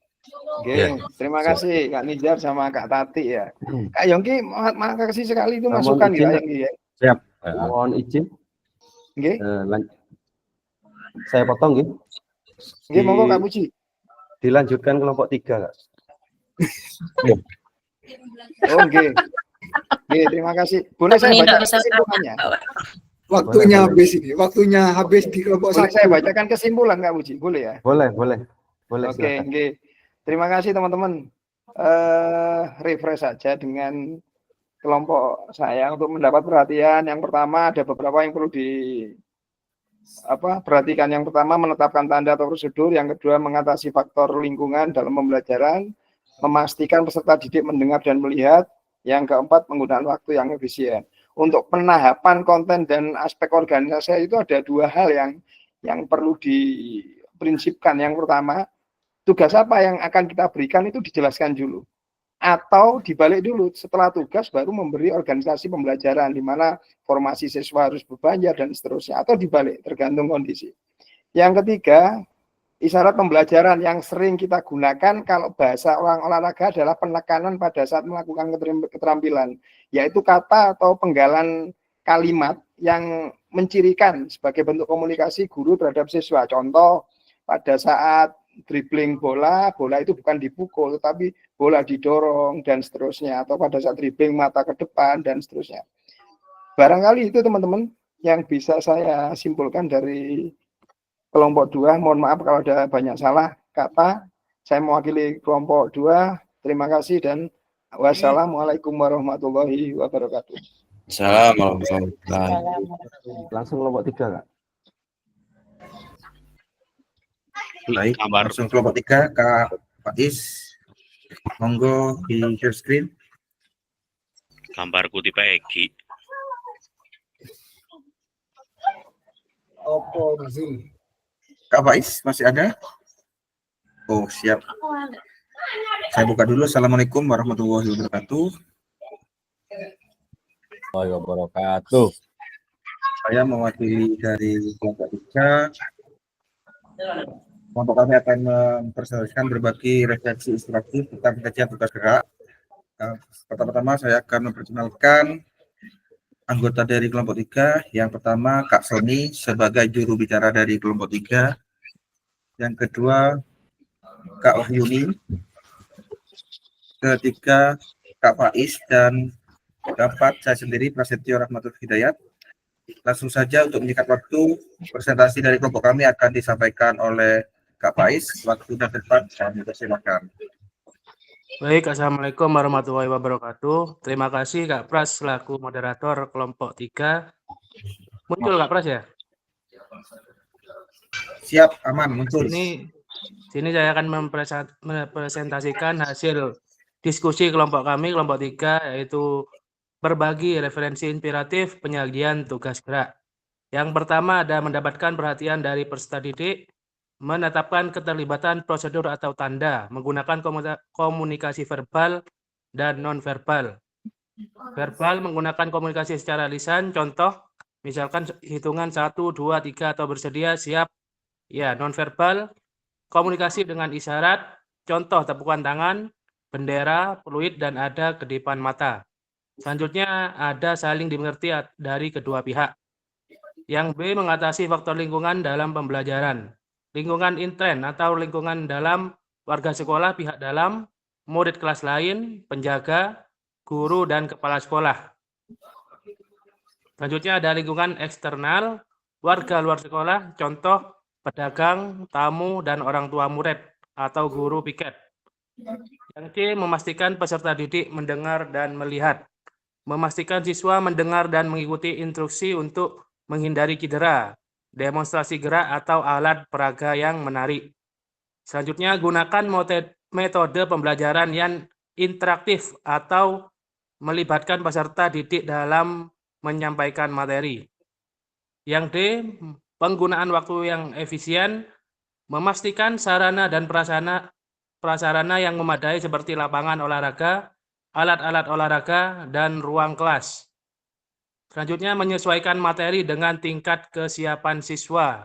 Oke, terima kasih Kak Nizar sama Kak Tati ya. Kak Yongki, makasih sekali itu masukan ya Kak Yongki ya. Siap. Mohon izin. Nggih. Saya potong nggih. Nggih, monggo Kak Puji. Dilanjutkan kelompok 3, Kak. Oh, nggih. Nggih, terima kasih. Boleh saya bacakan kesimpulannya? Waktunya habis ini. Waktunya habis di kelompok 1. Boleh saya bacakan kesimpulan Kak Puji? Boleh ya? Boleh. Oke, nggih. Terima kasih teman-teman. Refresh saja dengan kelompok saya untuk mendapat perhatian. Yang pertama ada beberapa yang perlu perhatikan. Yang pertama menetapkan tanda atau prosedur. Yang kedua mengatasi faktor lingkungan dalam pembelajaran. Memastikan peserta didik mendengar dan melihat. Yang keempat penggunaan waktu yang efisien. Untuk penahapan konten dan aspek organisasi itu ada dua hal yang perlu diprinsipkan. Yang pertama, tugas apa yang akan kita berikan itu dijelaskan dulu. Atau dibalik dulu, setelah tugas baru memberi organisasi pembelajaran, di mana formasi siswa harus berbayar dan seterusnya. Atau dibalik, tergantung kondisi. Yang ketiga, isyarat pembelajaran yang sering kita gunakan kalau bahasa orang olahraga adalah penekanan pada saat melakukan keterampilan, yaitu kata atau penggalan kalimat yang mencirikan sebagai bentuk komunikasi guru terhadap siswa. Contoh, pada saat dribbling bola itu bukan dipukul, tetapi bola didorong dan seterusnya. Atau pada saat dribbling mata ke depan dan seterusnya. Barangkali itu teman-teman yang bisa saya simpulkan dari kelompok 2. Mohon maaf kalau ada banyak salah kata. Saya mewakili kelompok 2. Terima kasih dan wassalamualaikum warahmatullahi wabarakatuh. Assalamualaikum warahmatullahi wabarakatuh. Langsung kelompok 3, Kak. Baik, langsung kelompok 3 Kak Faiz. Monggo di share screen. Gambarku tipe Egi. Opo Zoom. Kak Faiz masih ada? Oh, siap. Saya buka dulu. Assalamualaikum warahmatullahi wabarakatuh. Wabarakatuh. Saya mewakili dari kelompok 3. Kelompok kami akan mempresentasikan berbagai refleksi instruktif tentang pengajian tugas gerak. Pertama-tama saya akan memperkenalkan anggota dari kelompok 3. Yang pertama Kak Sony sebagai juru bicara dari kelompok 3. Yang kedua Kak Wahyuni. Ketiga Kak Faiz, dan keempat saya sendiri Prasetyo Rahmatul Hidayat. Langsung saja untuk menyikat waktu, presentasi dari kelompok kami akan disampaikan oleh Kak Faiz. Waktu dan tempat kami persilakan. Baik, Assalamualaikum warahmatullahi wabarakatuh. Terima kasih Kak Pras selaku moderator kelompok 3. Muncul Kak Pras ya? Siap, aman, muncul. Sini saya akan mempresentasikan hasil diskusi kelompok kami, kelompok 3, yaitu berbagi referensi inspiratif penyajian tugas gerak. Yang pertama ada mendapatkan perhatian dari peserta didik, menetapkan keterlibatan prosedur atau tanda menggunakan komunikasi verbal dan non-verbal. Verbal menggunakan komunikasi secara lisan, contoh misalkan hitungan 1, 2, 3 atau bersedia, siap. Ya, non-verbal komunikasi dengan isyarat, contoh tepukan tangan, bendera, peluit, dan ada kedipan mata. Selanjutnya ada saling dimengerti dari kedua pihak. Yang B, mengatasi faktor lingkungan dalam pembelajaran. Lingkungan intern atau lingkungan dalam warga sekolah, pihak dalam, murid kelas lain, penjaga, guru, dan kepala sekolah. Selanjutnya ada lingkungan eksternal, warga luar sekolah, contoh pedagang, tamu, dan orang tua murid atau guru piket. Yang C, memastikan peserta didik mendengar dan melihat. Memastikan siswa mendengar dan mengikuti instruksi untuk menghindari cedera, demonstrasi gerak atau alat peraga yang menarik. Selanjutnya, gunakan metode pembelajaran yang interaktif atau melibatkan peserta didik dalam menyampaikan materi. Yang D, penggunaan waktu yang efisien, memastikan sarana dan prasarana yang memadai seperti lapangan olahraga, alat-alat olahraga, dan ruang kelas. Selanjutnya, menyesuaikan materi dengan tingkat kesiapan siswa.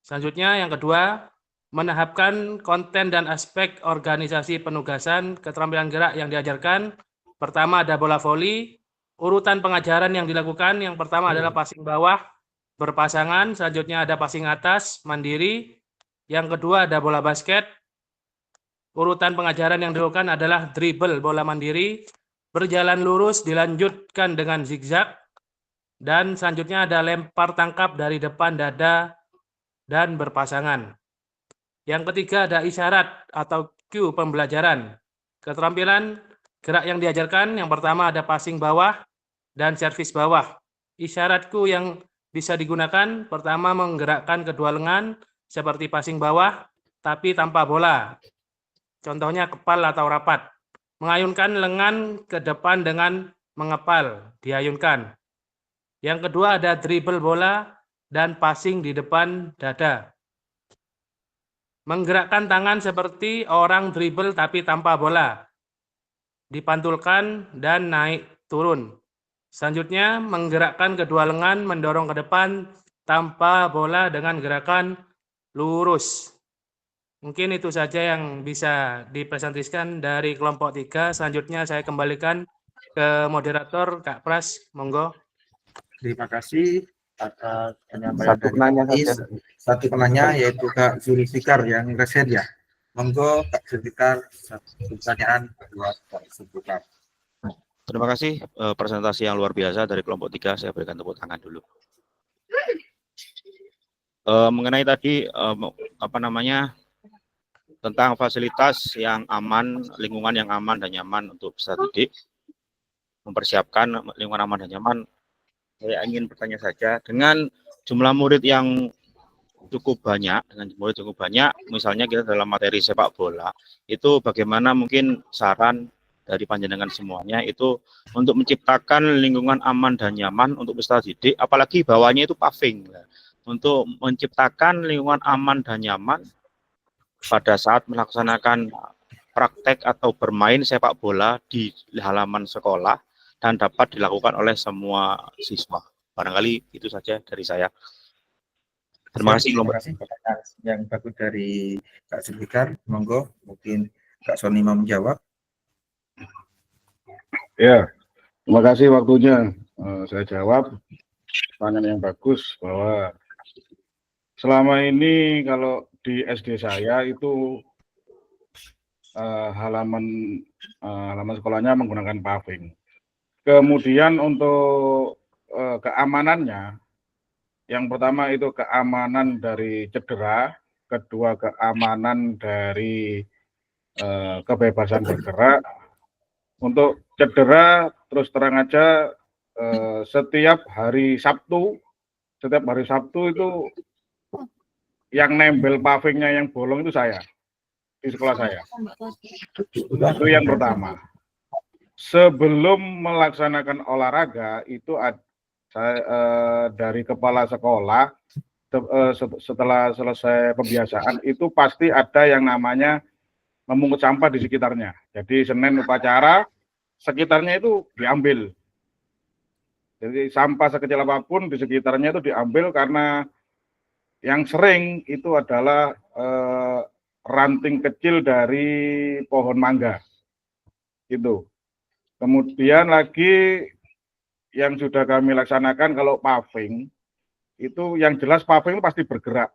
Selanjutnya, yang kedua, menahapkan konten dan aspek organisasi penugasan keterampilan gerak yang diajarkan. Pertama ada bola voli, urutan pengajaran yang dilakukan, yang pertama adalah passing bawah, berpasangan, selanjutnya ada passing atas, mandiri, yang kedua ada bola basket, urutan pengajaran yang dilakukan adalah dribble bola mandiri, berjalan lurus dilanjutkan dengan zigzag, dan selanjutnya ada lempar tangkap dari depan dada dan berpasangan. Yang ketiga ada isyarat atau cue pembelajaran. Keterampilan gerak yang diajarkan, yang pertama ada passing bawah dan servis bawah. Isyaratku yang bisa digunakan, pertama menggerakkan kedua lengan seperti passing bawah, tapi tanpa bola. Contohnya kepal atau rapat. Mengayunkan lengan ke depan dengan mengepal, diayunkan. Yang kedua ada dribble bola dan passing di depan dada. Menggerakkan tangan seperti orang dribble tapi tanpa bola. Dipantulkan dan naik turun. Selanjutnya menggerakkan kedua lengan mendorong ke depan tanpa bola dengan gerakan lurus. Mungkin itu saja yang bisa dipresentasikan dari kelompok 3. Selanjutnya saya kembalikan ke moderator Kak Pras, monggo. Terima kasih atas penyampaian Satu dari penanya Is. saja. Satu penanya yaitu Kak Zulfikar yang resen ya. Monggo Kak Zulfikar, satu pertanyaan buat Kak Zulfikar. Terima kasih presentasi yang luar biasa dari kelompok 3. Saya berikan tepuk tangan dulu. Mengenai tadi tentang fasilitas yang aman, lingkungan yang aman dan nyaman untuk peserta didik, mempersiapkan lingkungan aman dan nyaman. Saya ingin bertanya saja, dengan jumlah murid yang cukup banyak, misalnya kita dalam materi sepak bola, itu bagaimana mungkin saran dari panjenengan semuanya itu untuk menciptakan lingkungan aman dan nyaman untuk peserta didik, apalagi bawahnya itu paving, untuk menciptakan lingkungan aman dan nyaman pada saat melaksanakan praktek atau bermain sepak bola di halaman sekolah dan dapat dilakukan oleh semua siswa. Barangkali itu saja dari saya. Terima kasih. Terima kasih pertanyaan yang bagus dari Kak Zulfikar. Monggo, mungkin Kak Sony mau menjawab. Ya, terima kasih waktunya. Saya jawab pertanyaan yang bagus bahwa selama ini kalau di SD saya itu halaman sekolahnya menggunakan paving. Kemudian untuk keamanannya, yang pertama itu keamanan dari cedera, kedua keamanan dari kebebasan bergerak. Untuk cedera terus terang aja setiap hari Sabtu itu yang nempel pavingnya yang bolong itu saya di sekolah saya. Itu yang pertama. Sebelum melaksanakan olahraga itu dari kepala sekolah setelah selesai pembiasaan itu pasti ada yang namanya memungut sampah di sekitarnya. Jadi Senin upacara sekitarnya itu diambil. Jadi sampah sekecil apapun di sekitarnya itu diambil karena yang sering itu adalah ranting kecil dari pohon mangga. Gitu. Kemudian lagi yang sudah kami laksanakan kalau paving itu yang jelas paving itu pasti bergerak.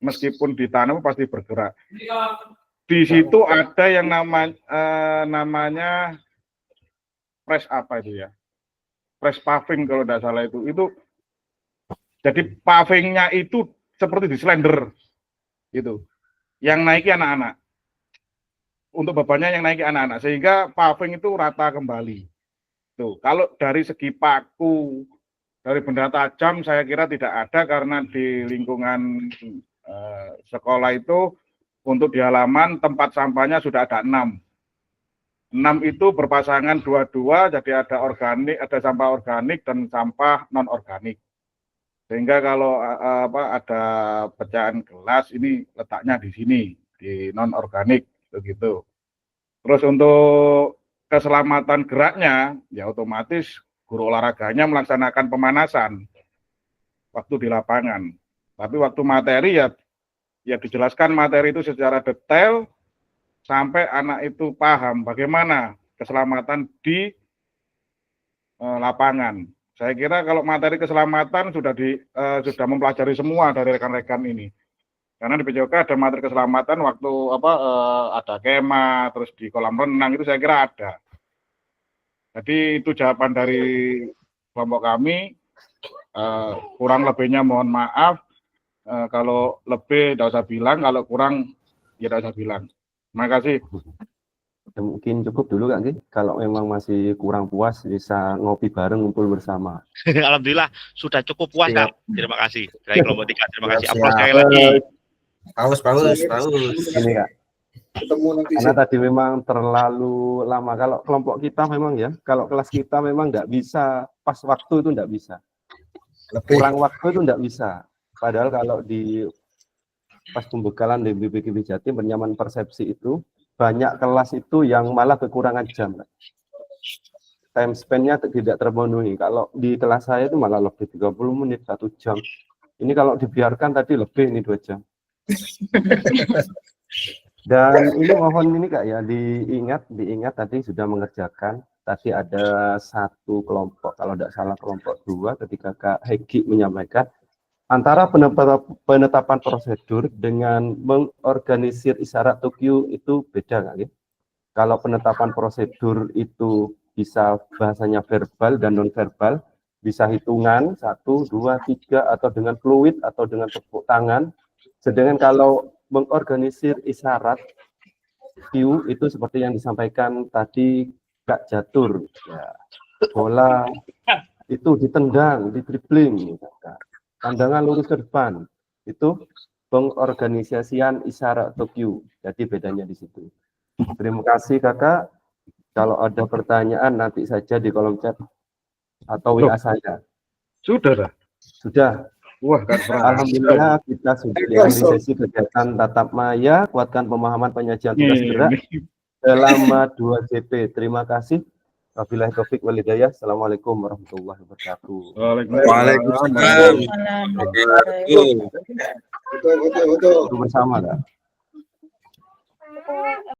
Meskipun ditanam pasti bergerak. Di situ ada yang namanya press apa itu ya? Press paving kalau tidak salah itu. Jadi pavingnya itu seperti di slender gitu. Yang naiki anak-anak. Untuk bebannya yang naiki anak-anak sehingga paving itu rata kembali. Tuh, kalau dari segi paku, dari benda tajam saya kira tidak ada karena di lingkungan sekolah itu untuk di halaman tempat sampahnya sudah ada 6. 6 itu berpasangan 2-2, jadi ada organik, ada sampah organik dan sampah non organik. Sehingga kalau ada pecahan gelas ini letaknya di sini di non organik begitu. Terus untuk keselamatan geraknya ya otomatis guru olahraganya melaksanakan pemanasan waktu di lapangan. Tapi waktu materi ya dijelaskan materi itu secara detail sampai anak itu paham bagaimana keselamatan di lapangan. Saya kira kalau materi keselamatan sudah mempelajari semua dari rekan-rekan ini. Karena di PJOK ada materi keselamatan waktu ada kemah, terus di kolam renang itu saya kira ada. Jadi itu jawaban dari kelompok kami. Kurang lebihnya mohon maaf. Kalau lebih tidak usah bilang, kalau kurang ya tidak usah bilang. Terima kasih. Mungkin cukup dulu Kak Ki. Kalau memang masih kurang puas bisa ngopi bareng ngumpul bersama. Alhamdulillah sudah cukup puas Kak. Terima kasih dari kelompok 3. Terima kasih. Aplaus sekali lagi. Paus. Ini Kak. Karena tadi memang terlalu lama. Kalau kelompok kita memang ya, kalau kelas kita memang nggak bisa pas waktu itu nggak bisa. Kurang waktu itu nggak bisa. Padahal kalau di pas pembekalan di BPKB Jatim penyamaan persepsi itu banyak kelas itu yang malah kekurangan jam. Time span-nya tidak terpenuhi. Kalau di kelas saya itu malah lebih 30 menit, 1 jam. Ini kalau dibiarkan tadi lebih ini 2 jam. Dan ini mohon ini Kak ya diingat tadi sudah mengerjakan. Tadi ada satu kelompok, kalau tidak salah kelompok 2 ketika Kak Hegi menyampaikan antara penetapan prosedur dengan mengorganisir isyarat Tokyo itu beda Kak ya. Kalau penetapan prosedur itu bisa bahasanya verbal dan non verbal, bisa hitungan 1, 2, 3 atau dengan fluid atau dengan tepuk tangan. Sedangkan kalau mengorganisir isyarat Q itu seperti yang disampaikan tadi Kak Jatur, ya, bola itu ditendang, di-dribbling, pandangan lurus ke depan, itu pengorganisasian isyarat Q. Jadi bedanya di situ. Terima kasih Kakak. Kalau ada pertanyaan nanti saja di kolom chat atau WA saya. Sudah. Wah, alhamdulillah kita sudah di akhir sesi kegiatan tatap maya, kuatkan pemahaman penyajian tugas gerak selama 2 JP. Terima kasih. Wabillahi taufik wal hidayah. Assalamualaikum warahmatullahi wabarakatuh. Waalaikumsalam. Betul. Bersama Kak.